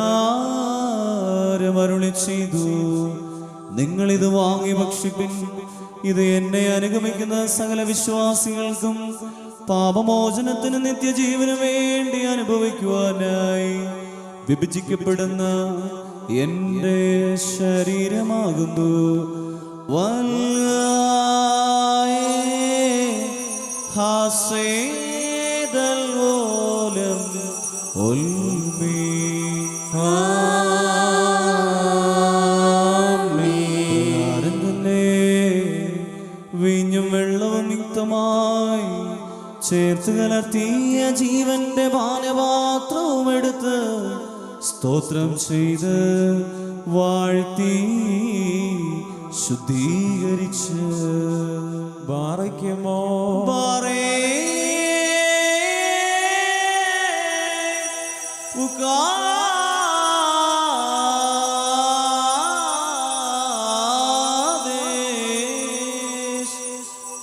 അരുളി ചെയ്തു. നിങ്ങളിത് വാങ്ങി ഭക്ഷിപ്പിൻ. ഇത് എന്നെ അനുഗമിക്കുന്ന സകല വിശ്വാസികൾക്കും പാപമോചനത്തിന് നിത്യജീവന് വേണ്ടി അനുഭവിക്കുവാനായി വിഭജിക്കപ്പെടുന്ന എന്റെ ശരീരമാകുന്നു. വീഞ്ഞും വെള്ളവും യുക്തമായി ചേർത്ത് കലർത്തിയ ജീവന്റെ പാനപാത്രവും എടുത്ത് സ്തോത്രം ചെയ്ത് വാഴ്ത്തി ശുദ്ധീകരിച്ച് വാറയ്ക്കുമോ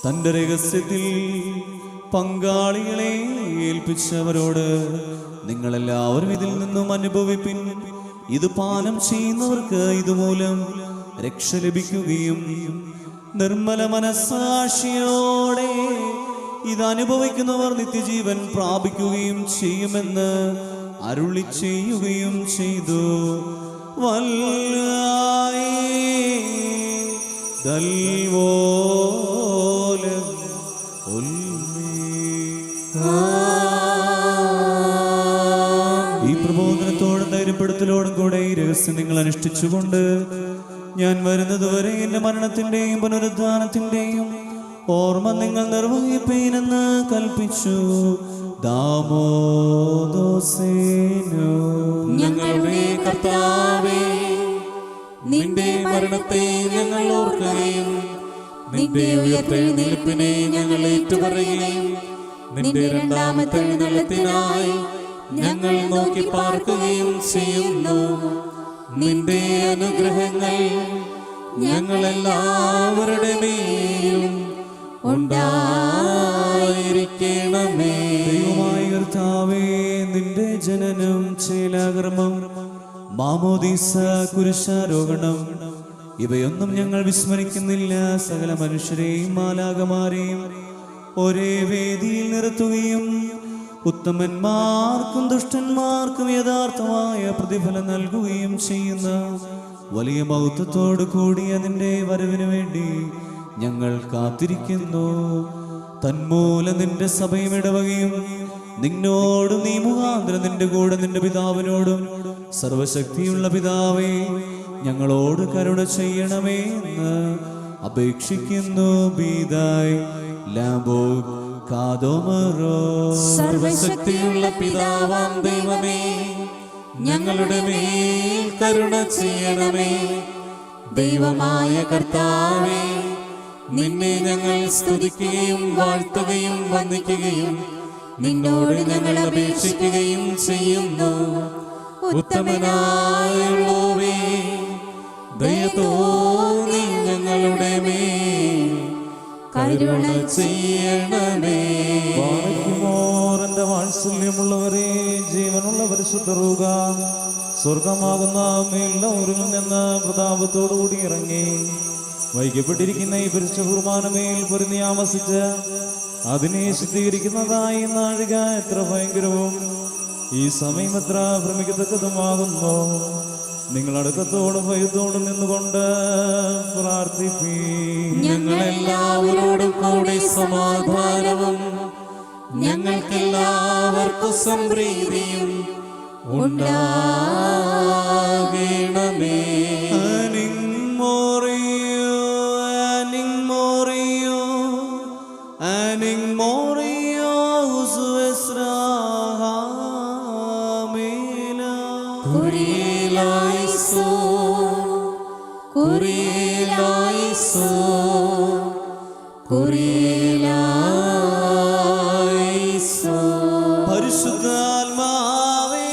തന്റെ രഹസ്യത്തിൽ പങ്കാളികളെ ഏൽപ്പിച്ചവരോട് നിങ്ങളെല്ലാവരും ഇതിൽ നിന്നും അനുഭവിപ്പിൻ. ഇത് പാനം ചെയ്യുന്നവർക്ക് ഇതുമൂലം രക്ഷ ലഭിക്കുകയും നിർമ്മല മനസ്സാക്ഷിയോടെ ഇത് അനുഭവിക്കുന്നവർ നിത്യജീവൻ പ്രാപിക്കുകയും ചെയ്യുമെന്ന് അരുളി ചെയ്യുകയും ചെയ്തു. ഈ പ്രബോധനത്തോടും ധൈര്യപ്പെടുത്തലോടും കൂടെ ഈ രഹസ്യം നിങ്ങൾ അനുഷ്ഠിച്ചുകൊണ്ട് ഞാൻ വരുന്നതുവരെ എന്റെ മരണത്തിന്റെയും പുനരുദ്ധാനത്തിന്റെയും ഓർമ്മ നിങ്ങൾ നിർവഹിപ്പീനെന്ന് കൽപ്പിച്ചു. ദാമോദോസേനോ. ഞങ്ങളുടെ കർത്താവേ, നിന്റെ മരണത്തെ ഞങ്ങൾ ഓർക്കുകയും നിന്റെ ഉയർത്തെഴുന്നേൽപ്പിനെ ഞങ്ങൾ ഏറ്റുപറയുകയും നിന്റെ രണ്ടാമത്തെ എഴുന്നള്ളത്തിനായി ഞങ്ങൾ നോക്കി പാർക്കുകയും ചെയ്യുന്നു. നിന്റെ അനുഗ്രഹങ്ങൾ ഞങ്ങളെല്ലാവരുടെ മേലും ഉണ്ടായിരിക്കണമേ. ദൈവമായ കർത്താവേ, നിന്റെ ജനനം, ചേലാകർമ്മം, മാമോദീസ, കുരിശാരോഹണം ഇവയൊന്നും ഞങ്ങൾ വിസ്മരിക്കുന്നില്ല. സകല മനുഷ്യരെയും മാലാകമാരെയും ഒരേ വേദിയിൽ നിർത്തുകയും ഉത്തമന്മാർക്കും ദുഷ്ടന്മാർക്കും യഥാർത്ഥമായ പ്രതിഫലം നൽകുകയും ചെയ്യുന്ന വലിയ മഹത്വത്തോടു കൂടിയ നിന്റെ വരവിനു വേണ്ടി ഞങ്ങൾ കാത്തിരിക്കുന്നു. തന്മൂലം നിന്റെ സഭയും ഇടവകയും നിന്നോടും നീ മുഖാന്തരം നിന്റെ കൂടെ നിന്റെ പിതാവിനോടും സർവശക്തിയുള്ള പിതാവേ, ഞങ്ങളോട് കരുണ ചെയ്യണമേ എന്ന് അപേക്ഷിക്കുന്നു. ബീദായ് ലാംബോ കാതോമറോ. സർവശക്തിയുള്ള പിതാവാം ദൈവമേ, ഞങ്ങളുടെ മേൽ കരുണ ചെയ്യണമേ. ദൈവമായ കർത്താവേ, നിന്നെ ഞങ്ങൾ സ്തുതിക്കുകയും വാഴ്ത്തുകയും വന്ദിക്കുകയും നിന്നോട് ഞങ്ങൾ അപേക്ഷിക്കുകയും ചെയ്യുന്നു. ഉത്തമനായുള്ളോവേ, ദയ തോന്നി ഞങ്ങളുടെ മേൽ കരുണ ചെയ്യണമേ. എന്റെ വാത്സല്യമുള്ളവരെ, ജീവനുള്ള പരിശുദ്ധ റൂഹ സ്വർഗമാകുന്ന മേൽഊരിൽ നിന്ന് പ്രതാപത്തോടുകൂടി ഇറങ്ങി വൈകപ്പെട്ടിരിക്കുന്ന ഈ പരിശുദ്ധ കുർബാനമേൽ പൊരുന്നി ആവസിച്ച് അതിനെ ശുദ്ധീകരിക്കുന്നതായി നാഴിക എത്ര ഭയങ്കരവും ഈ സമയം എത്ര ഭ്രമിക്കത്തക്കതുമാകുന്നു. നിങ്ങളടുക്കത്തോടും ഭയത്തോടും നിന്നുകൊണ്ട് പ്രാർത്ഥിപ്പീൻ. ഞങ്ങളെല്ലാവരോടും കൂടെ സമാധാനവും ഞങ്ങൾക്കെല്ലാവർക്കും സംപ്രീതിയും ഉണ്ടാകണമേ. പരിശുദ്ധാത്മാവേ,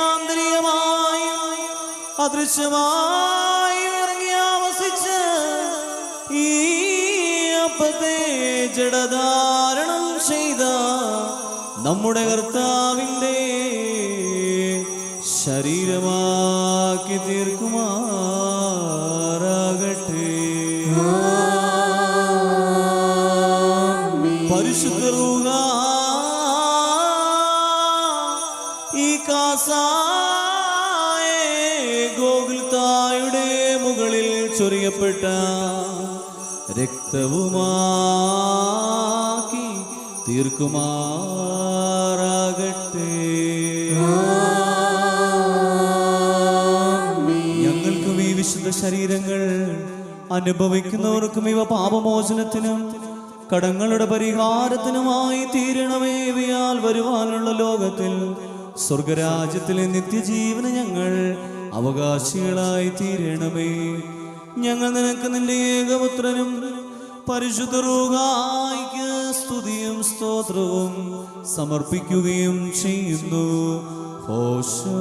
ആന്തരികമായും അദൃശ്യമായും ഇറങ്ങി ആവസിച്ച് ഈ അപ്പത്തെ ജഡധാരണം ചെയ്ത നമ്മുടെ കർത്താവിൻ്റെ ശരീരമാക്കി തീർക്കുമാറാകട്ടെ. പരിശുദ്ധ റൂഹ ഈ കാസായെ ഗോകുൽത്തായുടെ മുകളിൽ ചൊരിയപ്പെട്ട രക്തവുമാക്കി തീർക്കുമാറാകട്ടെ. ഞങ്ങൾക്കും ഈ വിശുദ്ധ ശരീരങ്ങൾ അനുഭവിക്കുന്നവർക്കും ഇവ പാപമോചനത്തിനും കടങ്ങളുടെ പരിഹാരത്തിനുമായി തീരണമേ. ഇവയാൽ വരുവാനുള്ള ലോകത്തിൽ സ്വർഗരാജ്യത്തിലെ നിത്യജീവന് ഞങ്ങൾ അവകാശികളായി തീരണമേ. ഞങ്ങൾ നിനക്ക് നിന്റെ ഏകപുത്രനും പരിശുദ്ധ റൂഹായിക്ക് സ്തുതിയും സ്തോത്രവും സമർപ്പിക്കുകയും ചെയ്യുന്നു. ഹോശോ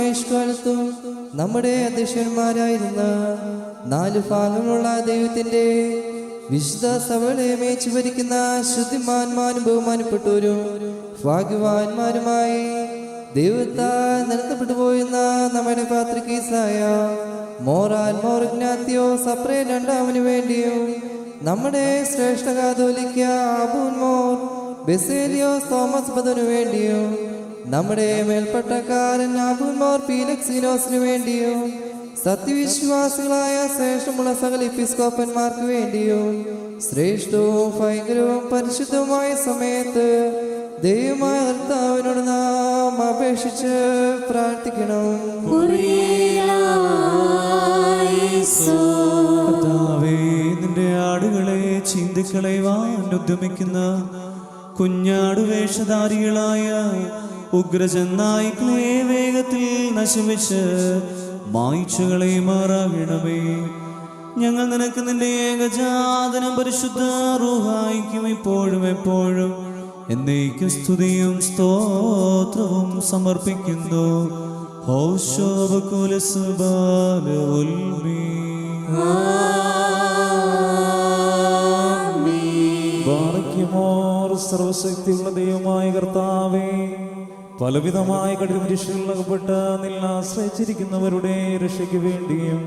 ആയുഷ്കാലത്തും നമ്മുടെ അധ്യക്ഷന്മാരായിരുന്ന 4 ഭാഗങ്ങളുള്ള ദൈവത്തിന്റെ വിശുദ്ധ സഭകളെ മേച്ചു ഭരിക്കുന്ന ശുദ്ധിമാന്മാരും ബഹുമാനപ്പെട്ടവരും ഭാഗ്യവാന്മാരുമായി ദൈവത്താൽ നടത്തപ്പെട്ടു പോയിരുന്ന നമ്മുടെ പാത്രികീസായ മോറാൻ മോർ ഇഗ്നാത്തിയോ സപ്രേ രണ്ടാമന് വേണ്ടിയും നമ്മുടെ ശ്രേഷ്ഠ കാതോലിക്ക അബൂൻ മോർ ബെസേലിയോസ് തോമസ് പദനു വേണ്ടിയും നമ്മുടെ മേൽപ്പട്ടക്കാരൻ അബൂൻ മോർ ഫീലക്സിനോസിനു വേണ്ടിയും സത്യവിശ്വാസികളായ ശ്രേഷ്ഠമുള്ള സകല എപ്പിസ്കോപ്പന്മാർക്ക് വേണ്ടിയും ശ്രേഷ്ഠവും ഭയങ്കരവും പരിശുദ്ധവുമായ സമയത്ത് ദൈവമായ കർത്താവിനോട് നാം അപേക്ഷിച്ച് പ്രാർത്ഥിക്കണം. കർത്താവേ, നിന്റെ ആടുകളെ ചീന്തിക്കളയുവാൻ ഉദ്യമിക്കുന്ന കുഞ്ഞാടു വേഷധാരികളായ ഉഗ്രജനായിക്കളെ വേഗത്തിൽ നശിപ്പിച്ച് മായിച്ചുകളെ മാറാകണമേ. ഞങ്ങൾ നിനക്ക് നിന്റെ ഏകജാതനം പരിശുദ്ധ റൂഹായിക്കും ഇപ്പോഴും എപ്പോഴും എന്നേക്കും സ്തുതിയും സ്തോത്രവും സമർപ്പിക്കുന്നു. സർവശക്തിയുള്ള ദൈവമായ കർത്താവേ, പലവിധമായ കഠിന രക്ഷകളിലകപ്പെട്ട് നിന്നെ ആശ്രയിച്ചിരിക്കുന്നവരുടെ രക്ഷയ്ക്ക് വേണ്ടിയും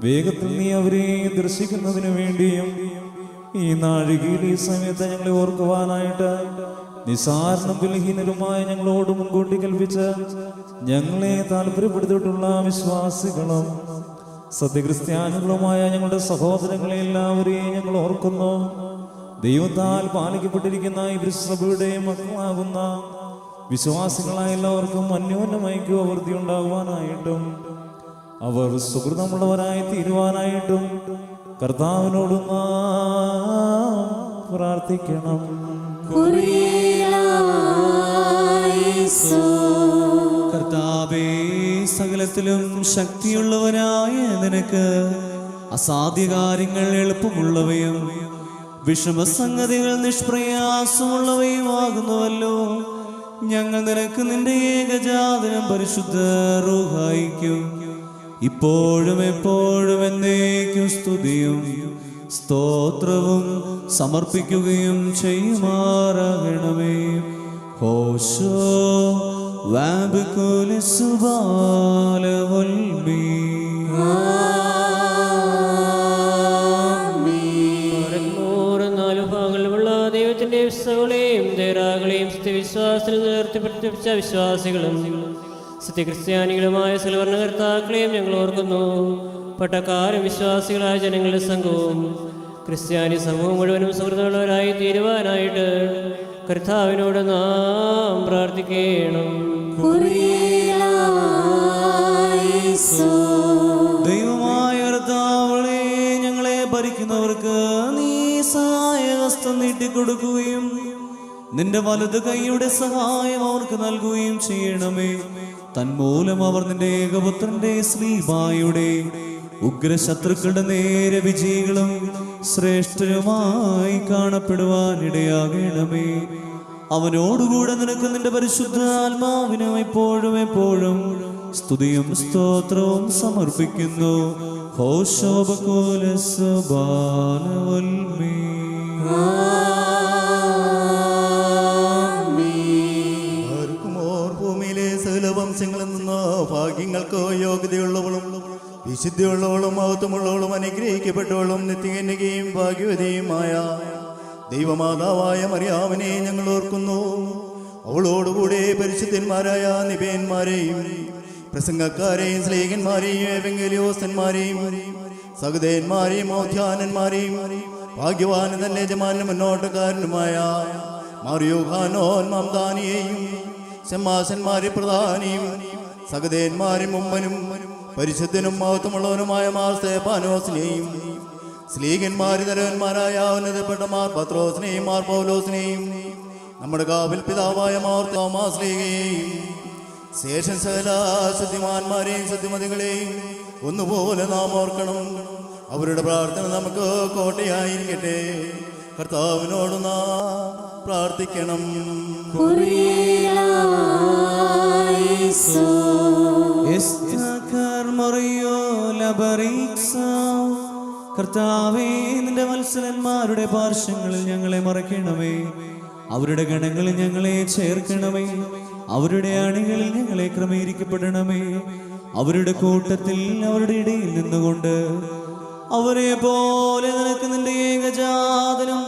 വേഗത്തിൽ നീ അവരെ ദർശിക്കുന്നതിനു വേണ്ടിയും ഈ നാഴികയിൽ ഈ സമയത്ത് ഞങ്ങളെ ഓർക്കുവാനായിട്ട് നിസാരണവും ബലഹീനരുമായ ഞങ്ങളോട് മുൻകൂട്ടി കൽപ്പിച്ച് ഞങ്ങളെ താല്പര്യപ്പെടുത്തിയിട്ടുള്ള വിശ്വാസികളും സത്യക്രിസ്ത്യാനികളുമായ ഞങ്ങളുടെ സഹോദരങ്ങളെ എല്ലാവരെയും ഞങ്ങൾ ഓർക്കുന്നു. ദൈവത്താൽ പാലിക്കപ്പെട്ടിരിക്കുന്ന ഈ സഭയുടെ മക്കളാകുന്ന വിശ്വാസികളായ എല്ലാവർക്കും അന്യോന്യം ഐക്യവൃത്തി ഉണ്ടാകുവാനായിട്ടും അവർ സുഹൃതമുള്ളവരായി തീരുവാനായിട്ടും കർത്താവിനോട് നാം പ്രാർത്ഥിക്കണം. കർത്താവേ, സകലത്തിലും ശക്തിയുള്ളവനായ നിനക്ക് അസാധ്യ കാര്യങ്ങൾ എളുപ്പമുള്ളവയും വിഷമസംഗതികൾ നിഷ്പ്രയാസമുള്ളവയുമാകുന്നുവല്ലോ. ഞങ്ങൾ നിനക്ക് നിന്റെ ഏകജാതനം പരിശുദ്ധ റൂഹായിക്കും ഇപ്പോഴും എപ്പോഴും എന്നേക്കും സ്തുതിയും സ്തോത്രവും സമർപ്പിക്കുകയും ചെയ്യുമാറാകണമേ. ഹോശോ വാബികുൽ സുബാല വൽമീ. ദൈവത്തിന്റെ വിശ്വകളെയും ദേറാകളെയും സത്യവിശ്വാസത്തിൽ നിർത്തിപ്പിടിച്ച വിശ്വാസികളും സത്യക്രിസ്ത്യാനികളുമായ സൽവർണ്ണകർത്താക്കളെയും ഞങ്ങൾ ഓർക്കുന്നു. പട്ടക്കാരും വിശ്വാസികളായ ജനങ്ങളുടെ സംഘവും ക്രിസ്ത്യാനി സമൂഹം മുഴുവനും സുഹൃത്തുള്ളവരായി തീരുവാനായിട്ട് കർത്താവിനോട് നാം പ്രാർത്ഥിക്കണം. ദൈവമായ കർത്താവേ, ഞങ്ങളെ ഭരിക്കുന്നവർക്ക് നീ സഹായഹസ്തം നീട്ടിക്കൊടുക്കുകയും നിന്റെ വലത് കൈയുടെ സഹായം അവർക്ക് നൽകുകയും ചെയ്യണമേ. തന്മൂലം അവർ നിന്റെ ഏകപുത്രന്റെ ശ്ലീബായുടെ ഉഗ്രശത്രുക്കളുടെ നേരെ വിജയികളും ശ്രേഷ്ഠരുമായി കാണപ്പെടുവാനിടയാകണമേ. അവനോടുകൂടെ നിനക്ക് നിന്റെ പരിശുദ്ധ ആത്മാവിനും എപ്പോഴും എപ്പോഴും സ്തുതിയും സ്തോത്രവും സമർപ്പിക്കുന്നു. ഭൂമിയിലെ സകല വംശങ്ങളിൽ നിന്ന് ഭാഗ്യങ്ങൾക്ക് യോഗ്യതയുള്ളവളും വിശുദ്ധിയുള്ളവളും മഹത്വമുള്ളവളും അനുഗ്രഹിക്കപ്പെട്ടവളും നിത്യകന്യകയും ഭാഗ്യവതിയുമായ ദൈവമാതാവായ മറിയാമിനെ ഞങ്ങൾ ഓർക്കുന്നു. അവളോടുകൂടെ പരിശുദ്ധന്മാരായ നിബിയന്മാരെയും പ്രസംഗക്കാരെയും സ്ലേഹന്മാരെയും എവങ്കേലിയോസ്തന്മാരെയും സഹദേന്മാരെയും ഔദ്യാനന്മാരെയും ഭാഗ്യവാൻ തന്നെ യജമാനും മുന്നോട്ടക്കാരനുമായ മാറിയോഹാനോൻ മംദാനിയെയും ശമ്മാസന്മാരെ പ്രധാനിയും സഹദേന്മാരും മുമ്പനും പരിശുദ്ധനും മഹത്വമുള്ളവനുമായ മാർ സ്തേഫാനോസിനെയും സ്ലീഹന്മാര് തലവന്മാരായ ഉന്നതപ്പെട്ട മാർ പത്രോസിനെയും മാർ പൗലോസിനെയും നമ്മുടെ കാവൽ പിതാവായ മാർ തോമാസ്ലീഹയെയും ശേഷം സകല ശുദ്ധിമാന്മാരെയും ശുദ്ധിമതികളെയും ഒന്നുപോലെ നാം ഓർക്കണം. അവരുടെ പ്രാർത്ഥന നമുക്ക് കോട്ടയായിരിക്കട്ടെ. കർത്താവിനോട് നാം പ്രാർത്ഥിക്കണം. കർത്താവേ, നിന്റെ വത്സലന്മാരുടെ പാർശ്വങ്ങളിൽ ഞങ്ങളെ മറയ്ക്കണമേ. അവരുടെ ഗണങ്ങളിൽ ഞങ്ങളെ ചേർക്കണമേ. അവരുടെ അണികളിൽ ഞങ്ങളെ ക്രമീകരിക്കപ്പെടണമേ. അവരുടെ കൂട്ടത്തിൽ അവരുടെ ഇടയിൽ നിന്നുകൊണ്ട് അവരെ പോലെ നിനക്ക് നിന്റെ ഏകജാതനും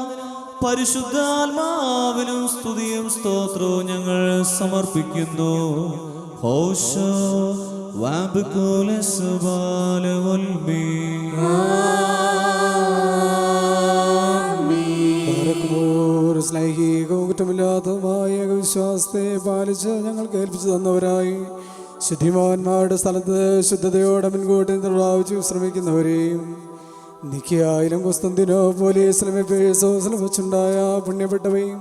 പരിശുദ്ധാത്മാവിനും സ്തുതിയും സ്തോത്രവും ഞങ്ങൾ സമർപ്പിക്കുന്നു. ഹോശോ വാബികുൽ സുബാല വൽമീ. സ്നേഹികവും കുറ്റമില്ലാത്തതുമായ വിശ്വാസത്തെ പാലിച്ച് ഞങ്ങൾക്ക് ഏൽപ്പിച്ചു തന്നവരായി ശുദ്ധിമാന്മാരുടെ സ്ഥലത്ത് ശുദ്ധതയോടെ മുൻകൂട്ടി പ്രാപിച്ച് വിശ്രമിക്കുന്നവരെയും നിക്കിയായാലും കൊസ്തന്തിനോ പോലീസിലും എഫേസോസിലും വെച്ചുണ്ടായ പുണ്യപ്പെട്ടവയും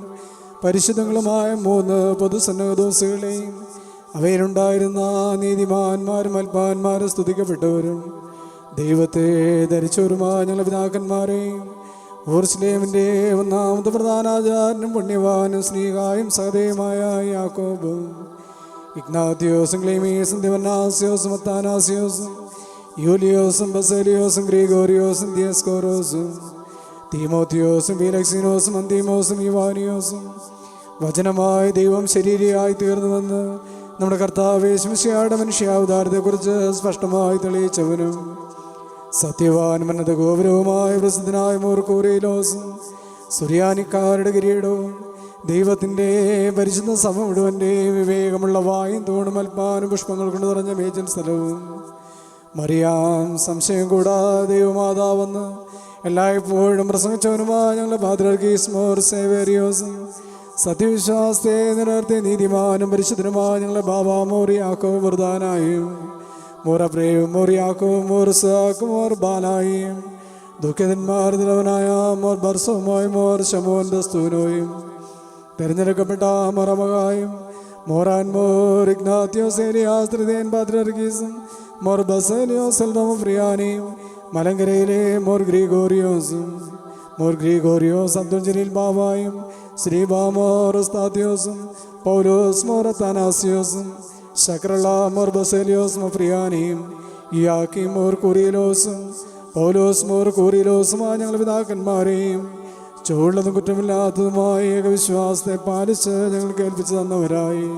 പരിശുദ്ധങ്ങളുമായ 3 പൊതുസന്നഹദോസുകളെയും അവയിലുണ്ടായിരുന്ന നീതിമാന്മാരും അൽപ്പാന്മാരും സ്തുതിക്കപ്പെട്ടവരും ദൈവത്തെ ധരിച്ചവരുമായ ഞങ്ങളുടെ പിതാക്കന്മാരെയും യെരൂശലേമിന്റെ ഒന്നാമത്തെ പ്രധാനാചാര്യനും പുണ്യവാനും സ്നേഹായും സഹദേവുമായ യാക്കോബും ഇഗ്നാത്യോസും ക്ലീമീസും ദിവന്നാസ്യോസും അത്താനാസ്യോസും യൂലിയോസും ബസേലിയോസും ഗ്രിഗോറിയോസും ദിയസ്കോറോസും തീമോത്തിയോസും ഫീലക്സിനോസും അന്തീമോസും ഇവാനിയോസും വചനമായ ദൈവം ശരീരയായി തീർന്നുവെന്ന് നമ്മുടെ കർത്താവ് യേശുമിശിഹായുടെ മനുഷ്യാവതാരത്തെക്കുറിച്ച് സ്പഷ്ടമായി തെളിയിച്ചവനും സത്യവാൻമന്നത ഗോപുരവുമായ പ്രസിദ്ധനായ മോർക്കൂറിയിലോസും സുറിയാനിക്കാരുടെ കിരീടവും ദൈവത്തിൻ്റെ പരിശുദ്ധ സഭ മുഴുവൻ്റെയും വിവേകമുള്ള വായും തൂണും അൽപ്പാനും പുഷ്പങ്ങൾ കൊണ്ട് നിറഞ്ഞ മേച്ചൻ സ്ഥലവും മറിയാം സംശയം കൂടാതെ ദൈവമാതാവെന്ന് എല്ലായ്പ്പോഴും പ്രസംഗിച്ചവനുമായ ഞങ്ങളുടെ പാത്രീസ് മോർ സേവേരിയോസും സത്യവിശ്വാസത്തെ നിലനിർത്തി നീതിമാനും പരിശുദ്ധനുമായ ഞങ്ങളെ ബാബാ മോറിയാക്കോ വൃതാനായും മോറപ്രേയും മോറിയാക്കോവും മോർസാക്കും മോർ ബാലായും ദുഃഖിതന്മാർ നിലവനായ മോർ ബർസവുമായി മോർ ശമോൻ ദസ്തൂനോയും തിരഞ്ഞെടുക്കപ്പെട്ട മറമകായും മോറാൻ മോർ ഇഗ്നാത്യോസ് ഏലിയാസ് തൃതേൻ പാത്രിയർഗീസും മോർ ബസേലിയോസ് എൽദമോ ഫ്രിയാനിയും മലങ്കരയിലെ മോർ ഗ്രീഗോറിയോസ് അബ്ദുൽ ജലീൽ ബാബായും ശ്രീബാമോർ സ്താത്യോസും പൗലോസ് മോർ അത്താനാസിയോസും ശക്രള മോർ ബസേലിയോസ് മഫ്രിയാനിയും ഇയാക്കിം മോർ കുറിയലോസും പൗലോസ് മോർ കുറിയലോസുമായ ഞങ്ങളുടെ പിതാക്കന്മാരെയും ചുവള്ളതും കുറ്റമില്ലാത്തതുമായ ഏകവിശ്വാസത്തെ പാലിച്ച് ഞങ്ങൾക്ക് ഏൽപ്പിച്ചു തന്നവരായി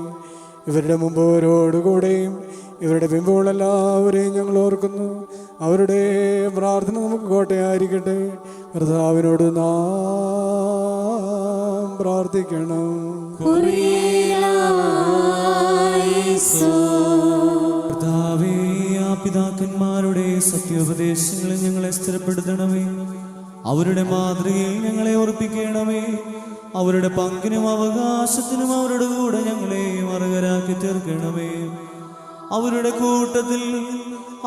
ഇവരുടെ മുമ്പോരോടുകൂടെയും ഇവരുടെ പിമ്പുകളെല്ലാവരെയും ഞങ്ങൾ ഓർക്കുന്നു. അവരുടെ പ്രാർത്ഥന നമുക്ക് കോട്ടയായിരിക്കട്ടെ. കർത്താവിനോട് നാം പ്രാർത്ഥിക്കണം. കർത്താവേ, ആ പിതാക്കന്മാരുടെ സത്യോപദേശങ്ങളിൽ ഞങ്ങളെ സ്ഥിരപ്പെടുത്തണമേ. അവരുടെ മാതൃകയിൽ ഞങ്ങളെ ഓർപ്പിക്കണമേ. അവരുടെ പങ്കിനും അവകാശത്തിനും അവരുടെ കൂടെ ഞങ്ങളെ അർഹരാക്കി തീർക്കണമേ. അവരുടെ കൂട്ടത്തിൽ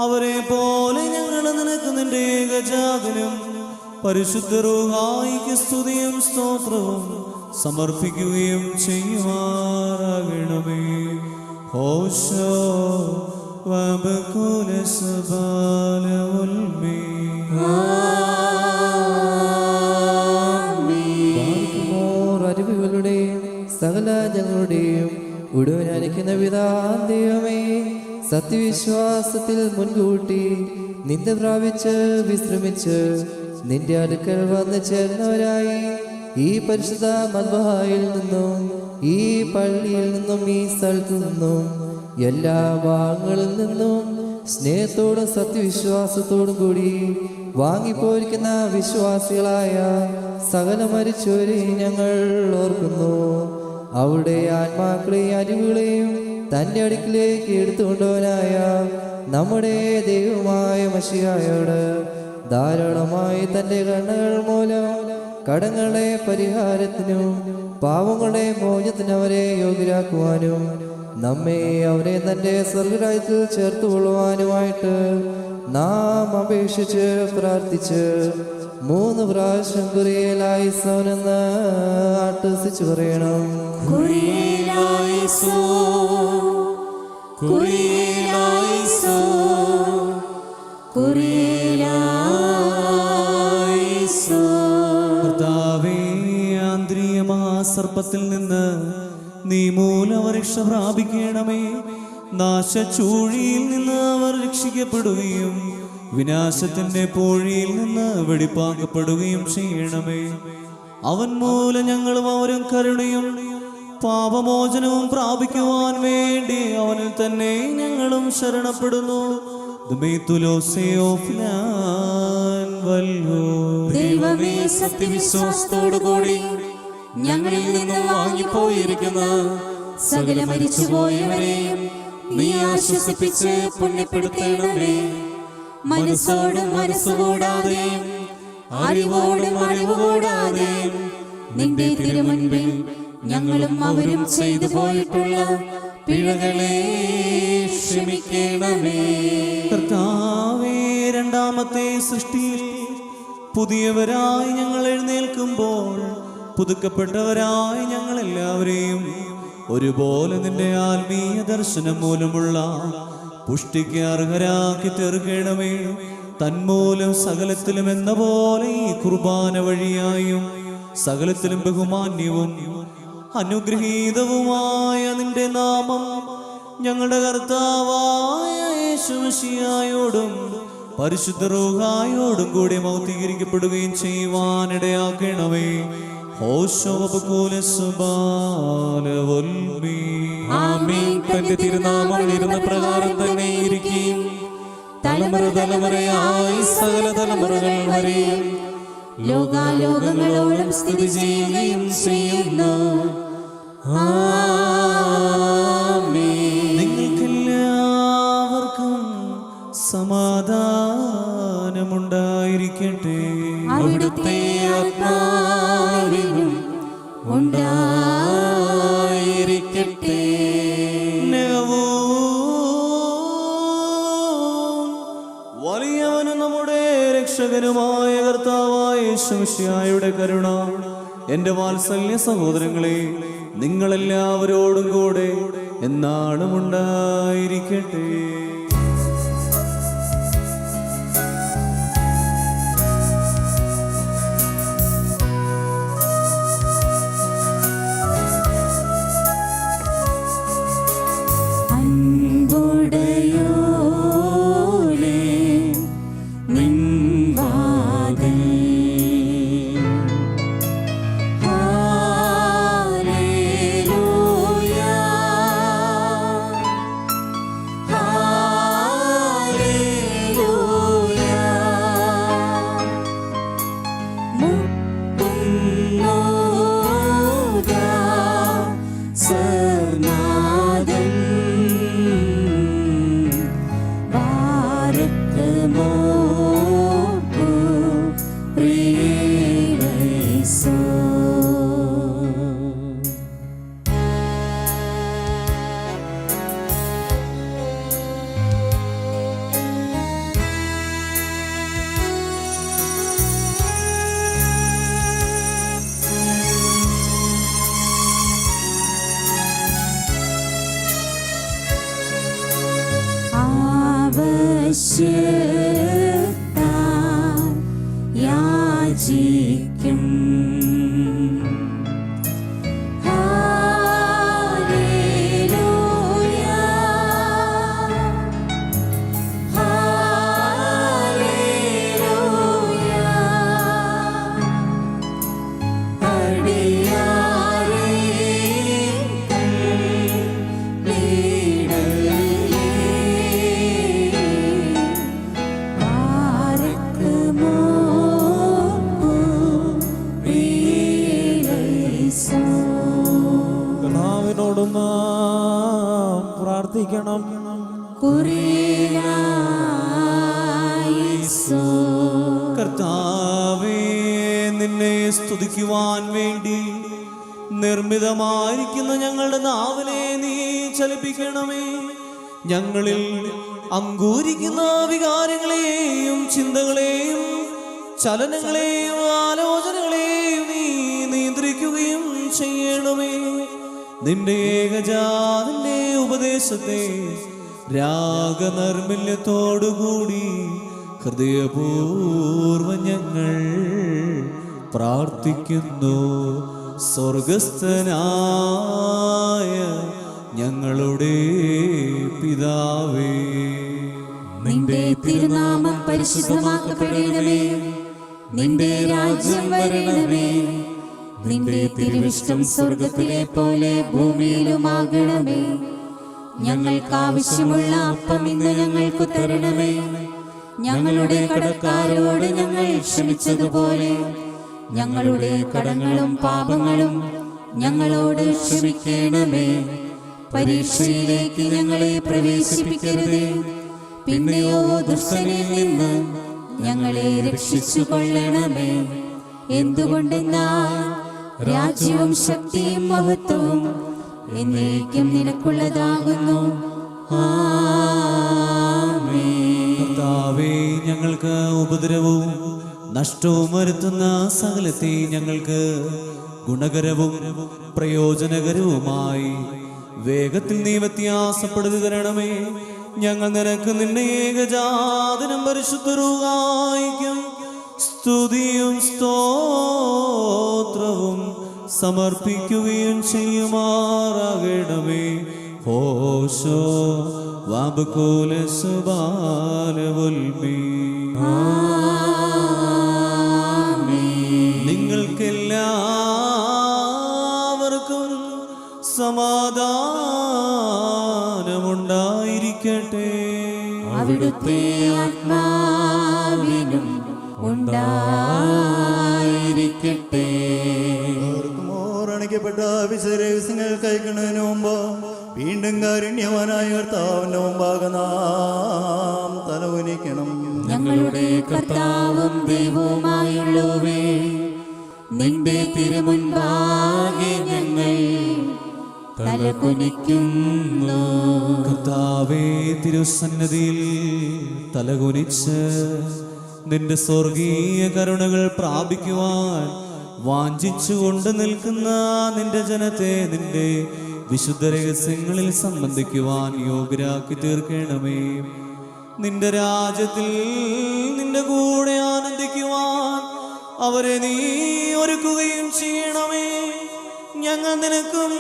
അവരെ പോലെ ഞങ്ങൾ നിനക്ക് നിന്റെ ഏകജാതനും പരിശുദ്ധ റൂഹായിക്ക് സ്തുതിയും സ്തോത്രവും സമർപ്പിക്കുകയും ചെയ്യുമാറാകണമേ. ഹോശോ വബകുല സബാല ഉൽമി അറിവുകളുടെയും സകല ജനങ്ങളുടെയും ഉടവനായിരിക്കുന്ന ദൈവമേ, സത്യവിശ്വാസത്തിൽ മുൻകൂട്ടി നിന്റെ പ്രാപിച്ച് വിശ്രമിച്ച് നിന്റെ അടുക്കൽ വന്നു ചേർന്നവരായി ഈ പരിശുദ്ധ മദ്ബഹായിൽ നിന്നും ഈ പള്ളിയിൽ നിന്നും ഈ സ്ഥലത്തു നിന്നും എല്ലാ ഭാഗങ്ങളിൽ നിന്നും സ്നേഹത്തോടും സത്യവിശ്വാസത്തോടും കൂടി വാങ്ങിപ്പോയിരിക്കുന്ന വിശ്വാസികളായ സകല മരിച്ചവരെയും ഞങ്ങൾ ഓർക്കുന്നു. അവരുടെ ആത്മാക്കളെയും അറിവുകളെയും തൻ്റെ അടുക്കിലേക്ക് എടുത്തുകൊണ്ടവനായ നമ്മുടെ ദൈവമായ മശിഹായോട് ധാരാളമായി തൻ്റെ കണ്ണുകൾ മൂലം കടങ്ങളുടെ പരിഹാരത്തിനും പാവങ്ങളുടെ മോചനത്തിനും അവരെ യോഗ്യരാക്കുവാനും നമ്മെ അവരെ തൻ്റെ സ്വർഗരാജ്യത്തിൽ ചേർത്തുകൊള്ളുവാനുമായിട്ട് നാം അപേക്ഷിച്ച് പ്രാർത്ഥിച്ച് 3 പ്രാവശ്യം കുറിയലായിസോനെന്ന് ആട്ടസിച്ചു പറയണം. കർത്താവേ, ആന്തരിക മഹാസർപ്പത്തിൽ നിന്ന് നീ മൂലം രക്ഷ പ്രാപിക്കണമേ. നാശച്ചൂഴിയിൽ നിന്ന് അവർ രക്ഷിക്കപ്പെടുകയും വിനാശത്തിന്റെ പൂഴിയിൽ നിന്ന് വെടിപ്പാക്കപ്പെടുകയും ചെയ്യണമേ. അവൻ മൂലം ഞങ്ങളും അവരും കരുണയും പാപമോചനവും പ്രാപിക്കുവാൻ വേണ്ടി അവനിൽ തന്നെ ഞങ്ങളും ശരണപ്പെടുന്നു. ദൈവമേ, സത്യവിശ്വാസത്തോടുകൂടി ഞങ്ങളിൽ നിന്ന് വാങ്ങിപ്പോയിരിക്കുന്ന സകല മരിച്ചുപോയവരെയും നീ ആശ്വസിപ്പിച്ച് പുണ്യപ്പെടുത്തണമേ. മനസ്സോടും മനസ്സുകൂടാതെയും അറിവോടും അറിവുകൂടാതെയും നിന്റെ തിരുമുൻപിൽ ഞങ്ങളും അവരും ചെയ്തു പോയിട്ടുള്ള പിഴകളെ ക്ഷമിക്കണമേ. കർത്താവേ, രണ്ടാമത്തെ സൃഷ്ടിയിൽ പുതിയവരായി ഞങ്ങൾ എഴുന്നേൽക്കുമ്പോൾ പുതുക്കപ്പെട്ടവരായി ഞങ്ങൾ എല്ലാവരെയും ഒരുപോലെ നിന്റെ ആത്മീയ ദർശനം മൂലമുള്ള പുഷ്ടിക്ക് അർഹരാക്കി തീർക്കണമേ. തന്മൂലം സകലത്തിലും എന്ന പോലെ ഈ കുർബാന വഴിയായും സകലത്തിലും ബഹുമാന്യവും അനുഗ്രഹീതവുമായ നിന്റെ നാമം ഞങ്ങളുടെ കർത്താവായ യേശുമിശിഹായോടും പരിശുദ്ധ റൂഹായോടും കൂടി മൗക്തീകരിക്കപ്പെടുകയും ചെയ്യുവാനിടയാക്കണമേ. തന്റെ തിരുനാമം ഇരുന്ന പ്രകാരം തന്നെ ഇരിക്കുകയും തലമുറ തലമുറയായി സകല തലമുറകൾ വരെയും ലോകാലോകങ്ങളോളം സ്ഥിതി ചെയ്യുകയും ചെയ്യുന്നു. നിങ്ങൾക്കെല്ലാവർക്കും സമാധാനമുണ്ടായിരിക്കട്ടെ. അവിടുത്തെ ആത്മാവിനും ഉണ്ടായിരിക്കട്ടെ. വലിയവനും നമ്മുടെ രക്ഷകനുമായ കർത്താവായ യേശുമിശിഹായുടെ കരുണ എന്റെ വാത്സല്യ സഹോദരങ്ങളെ നിങ്ങളെല്ലാവരോടും കൂടെ എന്നാളും ഉണ്ടായിരിക്കട്ടെ. യാചിക്കും കർത്താവിനോടും നാം പ്രാർത്ഥിക്കണം. കർത്താവേ, നിന്നെ സ്തുതിക്കുവാൻ വേണ്ടി നിർമ്മിതമായിരിക്കുന്ന ഞങ്ങളുടെ നാവിനെ നീ ചലിപ്പിക്കണമേ. ഞങ്ങളിൽ അങ്കൂരിക്കുന്ന വികാരങ്ങളെയും ചിന്തകളെയും ചലനങ്ങളെയും ആലോചനകളെയും നീ നിയന്ത്രിക്കുകയും ചെയ്യണമേ. നിന്റെ ഏകജാതന്റെ ഉപദേശത്തെ രാഗനർമ്മല്യത്തോടുകൂടി ഹൃദയപൂർവ്വം ഞങ്ങൾ പ്രാർത്ഥിക്കുന്നു. സ്വർഗസ്ഥനായ ഞങ്ങളുടെ പിതാവേ, നിന്റെ തിരുനാമം പരിശുദ്ധമാക്കപ്പെടണമേ. നിന്റെ രാജ്യം വരണമേ. നിന്റെ തിരുവിഷ്ടം സ്വർഗത്തിലെ പോലെ ഭൂമിയിലുമാകണമേ. ഞങ്ങൾക്ക് ആവശ്യമുള്ള അപ്പം ഇന്ന് ഞങ്ങൾക്ക് തരണമേ. ഞങ്ങളുടെ കടക്കാരോട് ഞങ്ങൾ ക്ഷമിച്ചതുപോലെ ഞങ്ങളുടെ കടങ്ങളും പാപങ്ങളും ഞങ്ങളോട് ക്ഷമിക്കണമേ. പരീക്ഷയിലേക്ക് ഞങ്ങളെ പ്രവേശിപ്പിക്കരുതേ, പിന്നെയോ ദുഷ്ടനിൽ നിന്ന് ഞങ്ങളെ രക്ഷിച്ചു കൊള്ളണമേ. എന്തുകൊണ്ടെന്നാൽ രാജ്യവും ശക്തിയും മഹത്വവും എന്നേക്കും നിനക്കുള്ളതാകുന്നു. ആമേൻ. കർത്താവേ, ഞങ്ങൾക്ക് ഉപദ്രവവും നഷ്ടവും വരുത്തുന്ന സകലത്തെ ഞങ്ങൾക്ക് ഗുണകരവും പ്രയോജനകരവുമായി വേഗത്തിൽ നീ വ്യത്യാസപ്പെടുത്തി തരണമേ. ഞങ്ങൾ നിനക്ക് നിന്റെ ഏകജാതനം പരിശുദ്ധരൂഹായിക്കും സ്തുതിയും സ്തോത്രവും സമർപ്പിക്കുകയും ചെയ്യുമാറാകണമേ. ഹോശോ വാബകൂല സുബാലവുൽമീ. നിങ്ങൾക്കെല്ലാവർക്കും സമാധാനമുണ്ടായിരിക്കട്ടെ. അവിടുത്തെ ആത്മാവിനും ഉണ്ടായിരിക്കട്ടെ. ഓർമ്മോറണിക്കപ്പെട്ട വിശരഹസ്യങ്ങൾ കൈക്കുന്നതിന് മുമ്പ് വീണ്ടും കാരുണ്യവാനായ കർത്താവിന്റെ മുമ്പാകെ നാം തലകുനിക്കണം. ഞങ്ങളുടെ കർത്താവും ദൈവവുമായുള്ളവേ, നിന്റെ തിരുമുൻപാകെ ഞങ്ങൾ തലകുനിക്കുന്നു. കർത്താവേ, തിരുസന്നിധിയിൽ തലകുനിച്ച് നിന്റെ സ്വർഗീയ കരുണകൾ പ്രാപിക്കുവാൻ വാഞ്ചിച്ചുകൊണ്ട് നിൽക്കുന്ന നിന്റെ ജനത്തെ നിന്റെ വിശുദ്ധ രഹസ്യങ്ങളിൽ സംബന്ധിക്കുവാൻ യോഗ്യരാക്കി തീർക്കണമേ. നിന്റെ രാജ്യത്തിൽ നിന്റെ കൂടെ ആനന്ദിക്കുവാൻ അവരെ നീ ഒരുക്കുകയും ചെയ്യണമേ. ഞങ്ങൾ നിനക്കും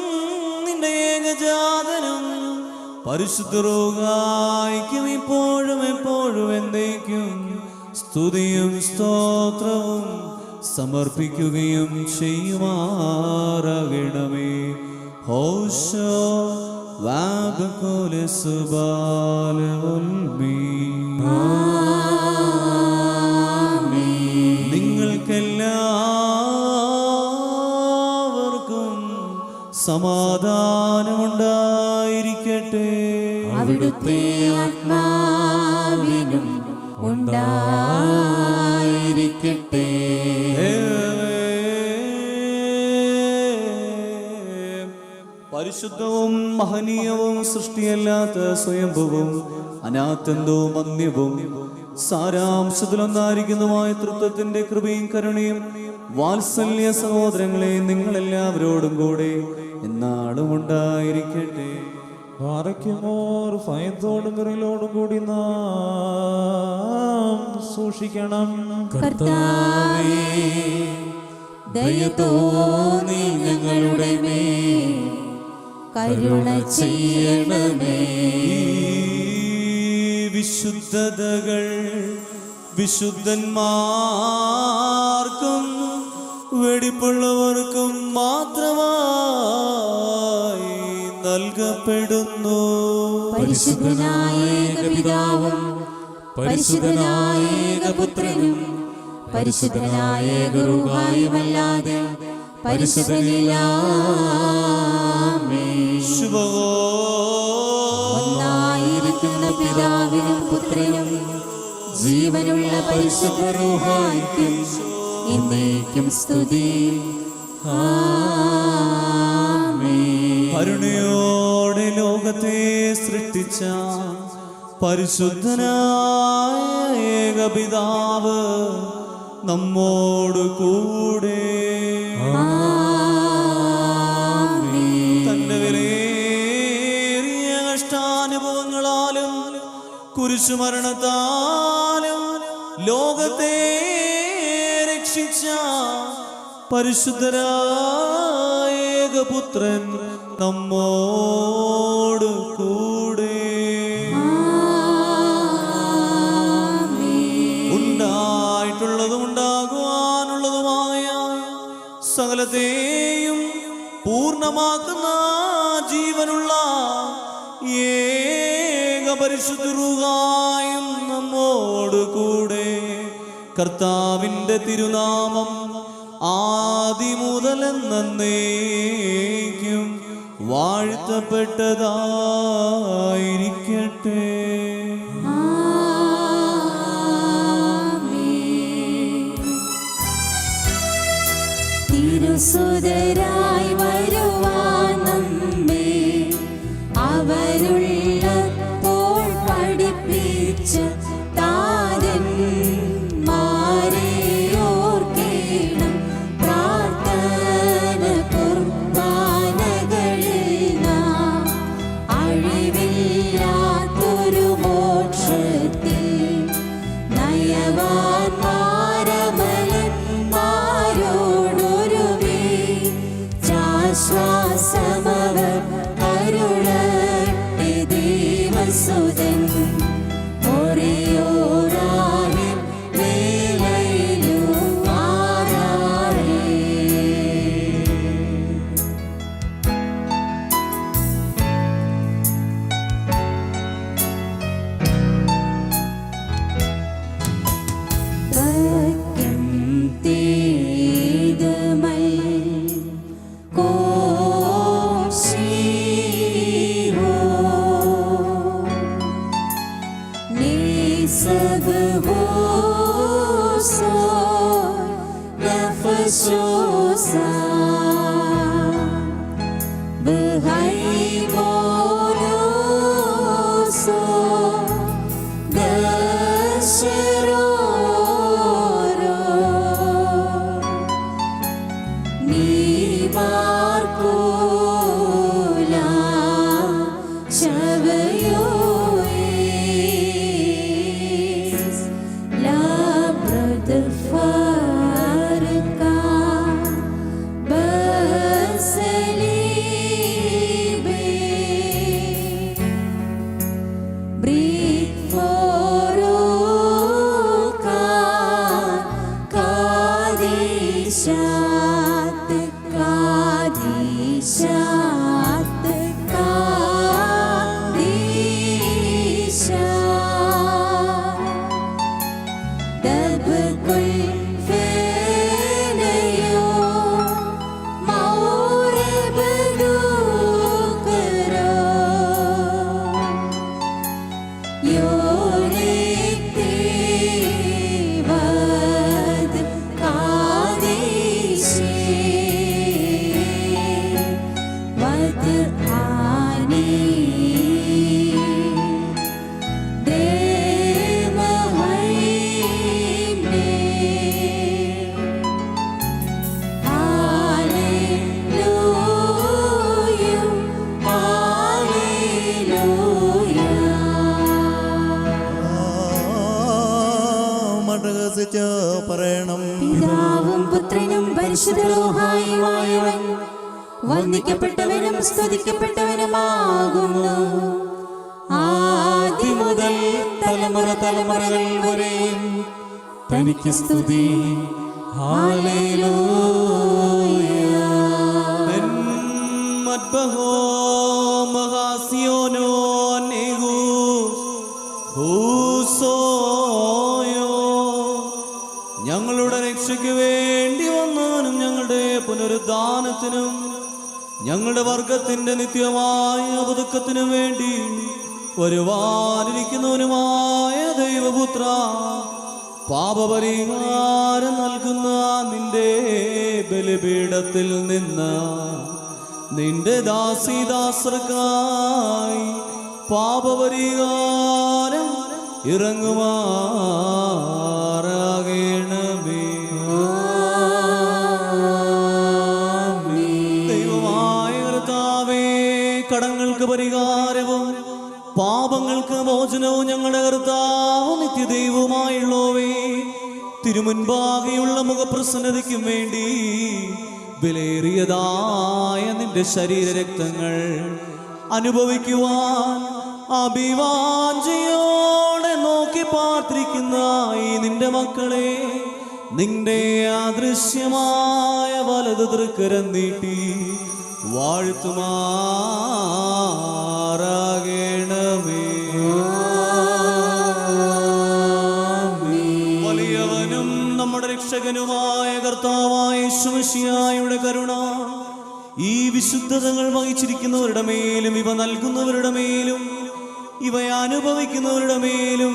നിന്റെ ഏകജാതനും പരിശുദ്ധ റൂഹായിക്കും ഇപ്പോഴും എപ്പോഴും എന്നേക്കും സ്തുതിയും സ്തോത്രവും സമർപ്പിക്കുകയും ചെയ്യുമാറാകണമേ. ഹോശോ വാബകോലെ സുബാലവൽമീ. നിങ്ങൾക്കെല്ലാവർക്കും സമാധാനമുണ്ടായിരിക്കട്ടെ. അവിടുത്തെ ആത്മാവിനും ഉണ്ടായിരിക്കട്ടെ. പരിശുദ്ധവും മഹനീയവും സൃഷ്ടിയല്ലാത്ത സ്വയംഭുവും അനാത്യന്തവും അന്യവും സാരാംശത്തിലൊന്നായിരിക്കുന്നതുമായ തൃത്വത്തിന്റെ കൃപയും കരുണയും വാത്സല്യ സഹോദരങ്ങളെ നിങ്ങളെല്ലാവരോടും കൂടെ എന്നാളും ഉണ്ടായിരിക്കട്ടെ. പാറയ്ക്കുമോർ ഭയത്തോടും വിറയലോടും കൂടി നാം സൂക്ഷിക്കണം. കർത്താവേ, ദയ തോന്നി ഞങ്ങളുടെ മേൽ കരുണ ചെയ്യണമേ. വിശുദ്ധതകൾ വിശുദ്ധന്മാർക്കും വെടിപ്പുള്ളവർക്കും മാത്രമായി നൽകപ്പെടുന്നു. പരിശുദ്ധനായ ഏകപിതാവും പരിശുദ്ധനായ ഏകപുത്രനും പരിശുദ്ധനായ ഏകറൂഹായുമല്ലാതെ ഒന്നായിരിക്കുന്ന പിതാവിനും പുത്രനും ജീവനുള്ള പരിശുദ്ധ റൂഹായിക്കും എന്നേക്കും സ്തുതി. കരുണയോടെ ലോകത്തെ സൃഷ്ടിച്ച പരിശുദ്ധനായ ഏകപിതാവ് നമ്മോട് കൂടെ തന്റെ വിലയേറിയ കഷ്ടാനുഭവങ്ങളാലും കുരിശുമരണത്താലും ലോകത്തെ രക്ഷിച്ച പരിശുദ്ധനായ ഏകപുത്രൻ നമ്മോട് കൂടെ ഉണ്ടായിട്ടുള്ളതും ഉണ്ടാകുവാനുള്ളതുമായ സകലത്തെയും പൂർണ്ണമാക്കുന്ന ജീവനുള്ള ഏക പരിശുദ്ധ റൂഹായും നമ്മോട് കൂടെ. കർത്താവിൻ്റെ തിരുനാമം ആദിമുതലെന്നേക്കും വാഴ്ത്തപ്പെട്ടതായിരിക്കട്ടെ. തിരുസുതരായി വരുവാൻ നമ്മെ അവരുള്ളപ്പോൾ പഠിപ്പിച്ച താരന്മാരെ ഓർക്കേണം. പ്രാർത്ഥന കുർബാനകളിൽ നാം അഴിവില്ലാത്തൊരു മോക്ഷത്തിൽ നയവാന്മാരമലന്മാരോടൊരുമേ ശ്വാസമവർ കരുളട്ടെ ദേവസുതൻ. ഒരേയോരാവിൻ വേലയിലും ആരാറേ. സത്യം തേജമൽ കോശീഹോ നിസബ് ഹോ so നഫസ് Sosa Bahai Moroso Dasheroro Ni Marcola Chavayois Labra de Farca Basalibe Brick Foroka Kadishat Kadishat Kadishat Dabkul Fenayo Maurabadukara Yorektevad Kadeshi Vad Ani മടകസിച്ച് പറയണം. പിതാവും പുത്രനും പരിശുദ്ധരൂഹായുമായവൻ വന്ദിക്കപ്പെട്ടവനും സ്തുതിക്കപ്പെട്ടവനുമാകുന്നു. ആദ്യം മുതൽ തലമുറ തലമുറകൾ വരെയും തനിക്ക് സ്തുതി. ഹല്ലേലൂയ. മദ്ബഹോ മഹാസിയോനോ നെഗൂസ് ഹൂസോയോ. ഞങ്ങളുടെ രക്ഷയ്ക്ക് വേണ്ടി വന്നവനും ഞങ്ങളുടെ പുനരുദ്ധാനത്തിനും ഞങ്ങളുടെ വർഗത്തിന്റെ നിത്യമായ പുതുക്കത്തിനും വേണ്ടി വരുവാനിരിക്കുന്നവനുമായ ദൈവപുത്ര, പാപപരിഹാരം നൽകുന്ന നിന്റെ ബലിപീഠത്തിൽ നിന്ന് നിന്റെ ദാസീദാസർക്കായി പാപപരിഹാരം ഇറങ്ങുമാറാകണമേ. ദൈവമായ കർത്താവേ, കടങ്ങൾക്ക് പരിഹാരവും പാപങ്ങൾക്ക് മോചനവും ഞങ്ങളുടെ കർത്താവ് നിത്യദൈവവുമായുള്ളവേ, തിരുമുൻപാകെയുള്ള മുഖപ്രസന്നതയ്ക്കും വേണ്ടി വിലയേറിയതായ നിന്റെ ശരീരരക്തങ്ങൾ അനുഭവിക്കുവാൻ അഭിവാഞ്ചയോടെ നോക്കി പാർത്തിരിക്കുന്ന ഈ നിന്റെ മക്കളെ നിന്റെ അദൃശ്യമായ വലത് തൃക്കരം നീട്ടി വാഴ്ത്തുമാറാകണമേ. വലിയവനും നമ്മുടെ രക്ഷകനുമായ കർത്താവായ യേശു മിശിഹായുടെ കരുണ ഈ വിശുദ്ധതകൾ വഹിച്ചിരിക്കുന്നവരുടെ മേലും ഇവ നൽകുന്നവരുടെ മേലും ഇവ അനുഭവിക്കുന്നവരുടെ മേലും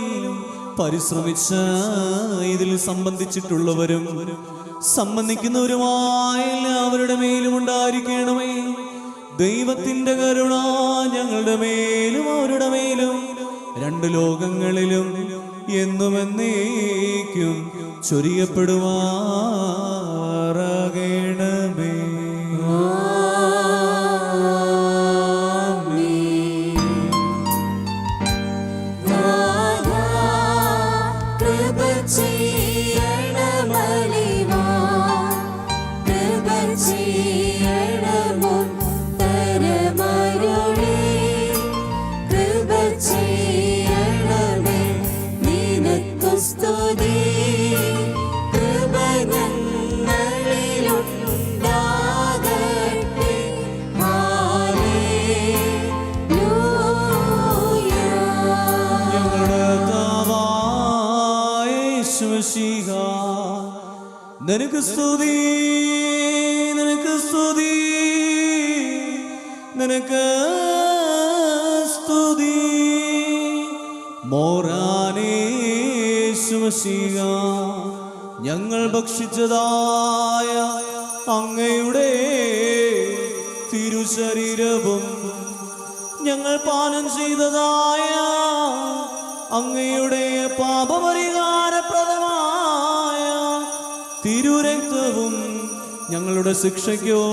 പരിശ്രമിച്ച് ഇതിൽ സംബന്ധിച്ചിട്ടുള്ളവരും സംബന്ധിക്കുന്നവരുമായ എല്ലാവരുടെ മേലും ഉണ്ടായിരിക്കണമേ. ദൈവത്തിന്റെ കരുണ ഞങ്ങളുടെ മേലും അവരുടെ മേലും രണ്ട് ലോകങ്ങളിലും എന്നും എന്നേക്കും ചൊരിയപ്പെടുമാറാകണമേ. നിനക്ക് സ്തുതി, നിനക്ക് സ്തുതി, നിനക്ക് സ്തുതി. മോറാനേശു മശീഹ ഞങ്ങൾ ഭക്ഷിച്ചതായ അങ്ങയുടെ തിരുശരീരവും ഞങ്ങൾ പാനം ചെയ്തതായ അങ്ങയുടെ പാപപരിഹാരപ്രദമായ തിരുരക്തവും ഞങ്ങളുടെ ശിക്ഷയ്ക്കോ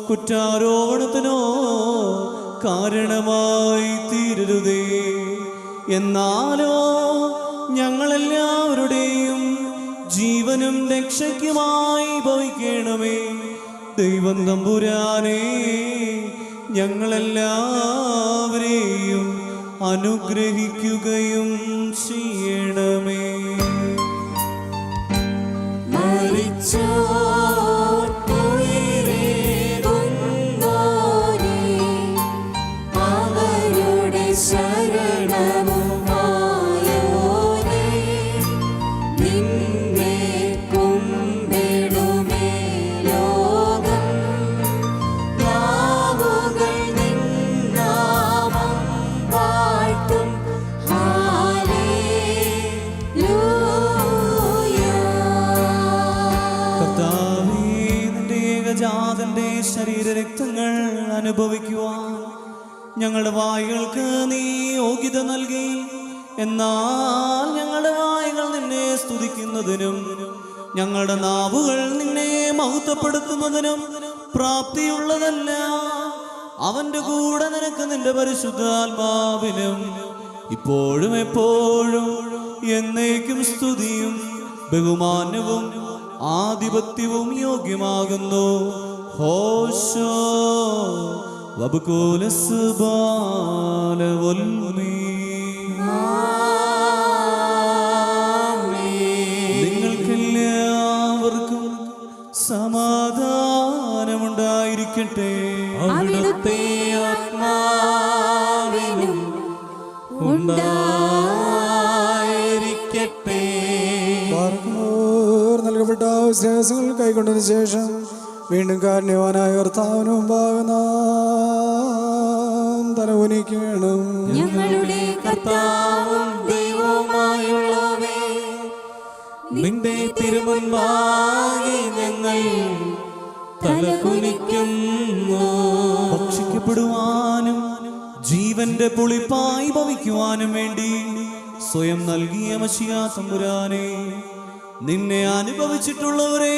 കുറ്റാരോപണത്തിനോ കാരണമായി തീരരുതേ. എന്നാലോ ഞങ്ങളെല്ലാവരുടെയും ജീവനും രക്ഷയ്ക്കുമായി ഭവിക്കണമേ. ദൈവം തമ്പുരാനേ, ഞങ്ങളെല്ലാവരെയും അനുഗ്രഹിക്കുകയും ചെയ്യണമേ. അവരുടെ ശരണവുമായോനേ, നിന്നെ കുമ്പിടുമേ ലോകം. നാവുകൾ നിൻ നാമം വാഴ്ത്തും. ഹല്ലേലൂയ. കർത്താവേ, നിന്റെ ഏകജാതന്റെ ശരീരരക്തങ്ങൾ അനുഭവിക്കുവാൻ ഞങ്ങളുടെ വായുകൾക്ക് നീ യോഗ്യത നൽകി. എന്നാൽ ഞങ്ങളുടെ വായുകൾ നിന്നെ സ്തുതിക്കുന്നതിനും ഞങ്ങളുടെ നാവുകൾ നിന്നെ മഹത്വപ്പെടുത്തുന്നതിനും പ്രാപ്തിയുള്ളതല്ല. അവന്റെ കൂടെ നിനക്ക് നിന്റെ പരിശുദ്ധാത്മാവിനും ഇപ്പോഴും എപ്പോഴും എന്നേക്കും സ്തുതിയും ബഹുമാനവും ആധിപത്യവും യോഗ്യമാകുന്നു. ഹോശോ വബുകൂലസ്ബാലവൽമീ. നിങ്ങൾക്കെല്ലാവർക്കും സമാധാനമുണ്ടായിരിക്കട്ടെ. അവിടുത്തെ ആത്മാവിനും ഉണ്ടായിരിക്കട്ടെ. പാർക്കുമോർ നൽകപ്പെട്ട വിശ്വാസങ്ങൾ കൈക്കൊണ്ടതിന് ശേഷം വീണ്ടും കാരുണ്യവാനായ കർത്താവിന് മുമ്പാകെ നാം തലകുനിക്കണം. ഞങ്ങളുടെ കർത്താവും ദൈവവുമായുള്ളവേ, നിന്റെ തിരുമുൻപാകെ ഞങ്ങൾ തലകുനിക്കുന്നു. ഭക്ഷിക്കപ്പെടുവാനും ജീവന്റെ പുളിപ്പായി ഭവിക്കുവാനും വേണ്ടി സ്വയം നൽകിയ മശിഹാ തമ്പുരാനെ, നിന്നെ അനുഭവിച്ചിട്ടുള്ളവരെ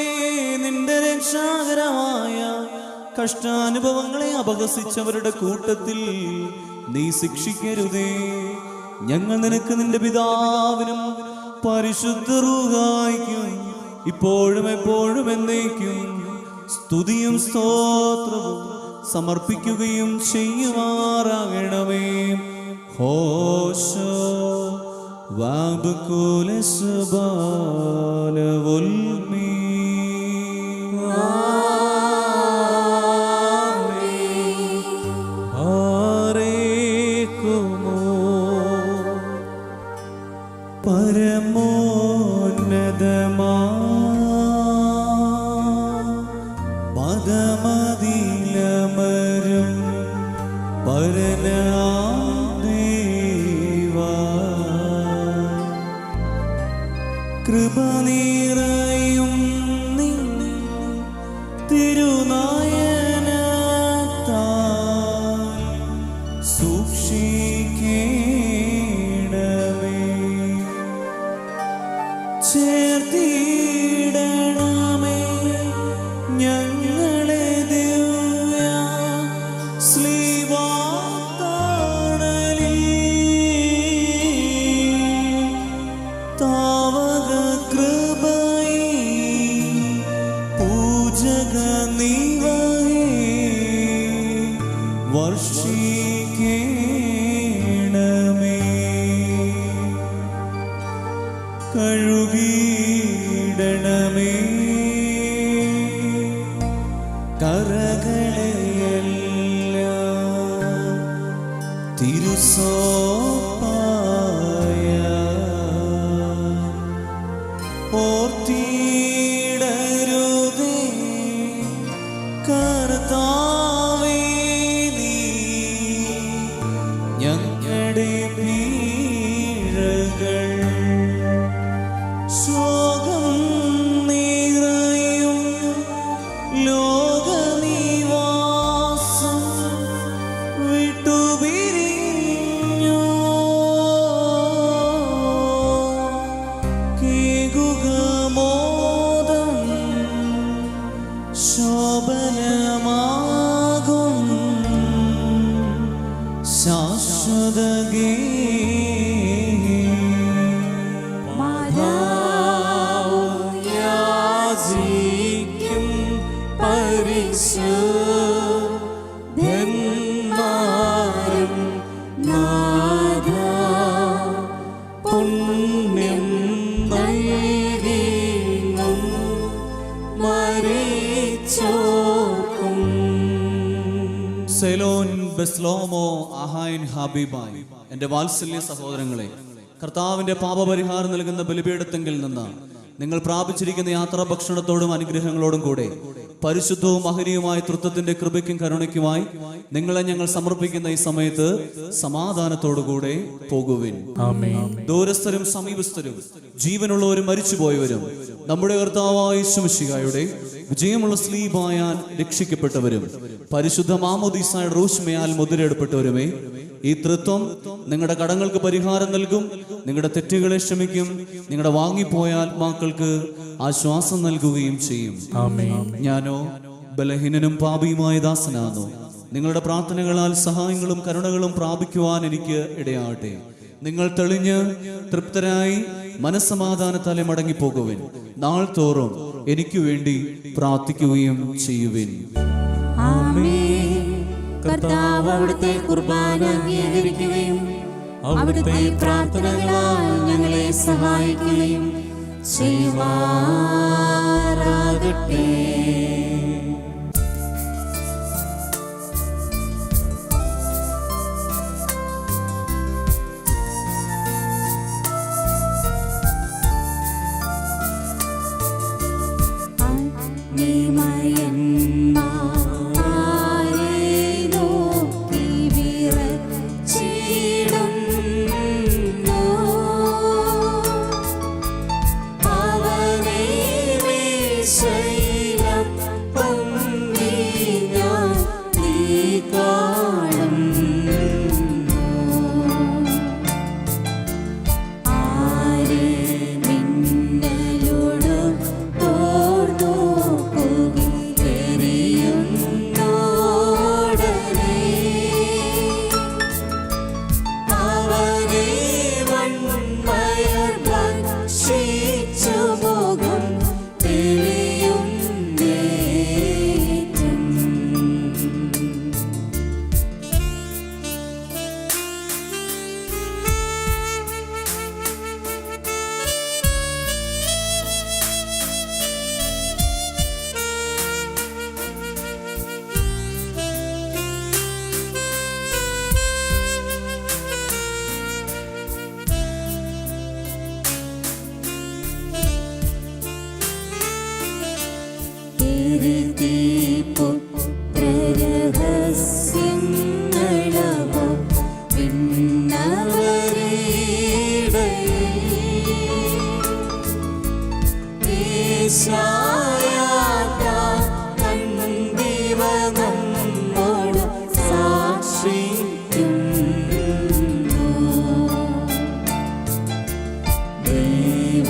നിന്റെ രക്ഷാകരമായ കഷ്ടാനുഭവങ്ങളെ അപഹസിച്ചവരുടെ കൂട്ടത്തിൽ നീ ശിക്ഷിക്കരുതേ. ഞങ്ങൾ നിനക്ക് നിന്റെ പിതാവിനും പരിശുദ്ധ റൂഹായിക്കും ഇപ്പോഴും എപ്പോഴും എന്നേക്കും സ്തുതിയും സ്തോത്രവും സമർപ്പിക്കുകയും ചെയ്യുമാറാകണമേ. ഹോശോ വബുകൂലസ്ബാലവൽമീ. പരമോന്നതമാ പദമതിലമരും പരനാദേവാ, കൃപ നിറയും നിൻ തിരുനയനത്താൽ സൂക്ഷിക്കണമേ. ചേർത്തിടണമേ ഞങ്ങളെ ദിവ്യ ശ്ലീവാതാണലിൽ. താവക കൃപൈ പൂജക നീവഹേ വർഷിക്കണമേ. കഴുകിയിടണമേ കരകളെയെല്ലാം തിരുസോപ്പായ. ഓർത്തിടരുതേ കർത്താവേ നീ ഞങ്ങളുടെ പീഴകൾ. ശോകം ബലമാകും ശാശ്വത യാചിക്കും പരിശുദ്ധന്മാരും നാഥാ പുണ്യം നൽകിയും മരിച്ചോർക്കും. സെലോൻ ബെസ്ലോമോ അഹായിൻ ഹബീബായി. എൻ്റെ വാത്സല്യ സഹോദരങ്ങളെ, കർത്താവിൻ്റെ പാപപരിഹാരം നൽകുന്ന ബലിപീഠത്തെങ്കിൽ നിന്ന് നിങ്ങൾ പ്രാപിച്ചിരിക്കുന്ന യാത്രാ ഭക്ഷണത്തോടും അനുഗ്രഹങ്ങളോടും കൂടെ പരിശുദ്ധവും മഹനീയമായ തൃത്വത്തിന്റെ കൃപയ്ക്കും കരുണയ്ക്കുമായി നിങ്ങളെ ഞങ്ങൾ സമർപ്പിക്കുന്ന ഈ സമയത്ത് സമാധാനത്തോടുകൂടെ പോകുവിൻ. ദൂരസ്ഥരും സമീപസ്ഥരും ജീവനുള്ളവരും മരിച്ചുപോയവരും നമ്മുടെ കർത്താവായ യേശു മിശിഹായുടെ വിജയമുള്ള സ്ലീബായാൽ രക്ഷിക്കപ്പെട്ടവരും പരിശുദ്ധ മാമോദീസായുടെ റൂഷ്മയാൽ മുദ്രയിടപ്പെട്ടവരുമേ, ഈ തൃത്വം നിങ്ങളുടെ കടങ്ങൾക്ക് പരിഹാരം നൽകും, നിങ്ങളുടെ തെറ്റുകളെ ക്ഷമിക്കും, നിങ്ങളുടെ വാങ്ങിപ്പോയ ആത്മാക്കൾക്ക് ആശ്വാസം നൽകുകയും ചെയ്യും. ഞാനോ ബലഹീനനും പാപിയുമായ ദാസനാകുന്നു. നിങ്ങളുടെ പ്രാർത്ഥനകളാൽ സഹായങ്ങളും കരുണകളും പ്രാപിക്കുവാൻ എനിക്ക് ഇടയാകട്ടെ. നിങ്ങൾ തെളിഞ്ഞ് തൃപ്തരായി മനസ്സമാധാനത്താലെ മടങ്ങിപ്പോകുവിൻ. നാൾ തോറും എനിക്ക് വേണ്ടി പ്രാർത്ഥിക്കുകയും ചെയ്യുവിൻ. കർത്താവ് അവിടുത്തെ കുർബാന അംഗീകരിക്കുകയും അവിടുത്തെ പ്രാർത്ഥനകളാൽ ഞങ്ങളെ സഹായിക്കുകയും ചെയ്യുമാറാകട്ടെ. ദൈവ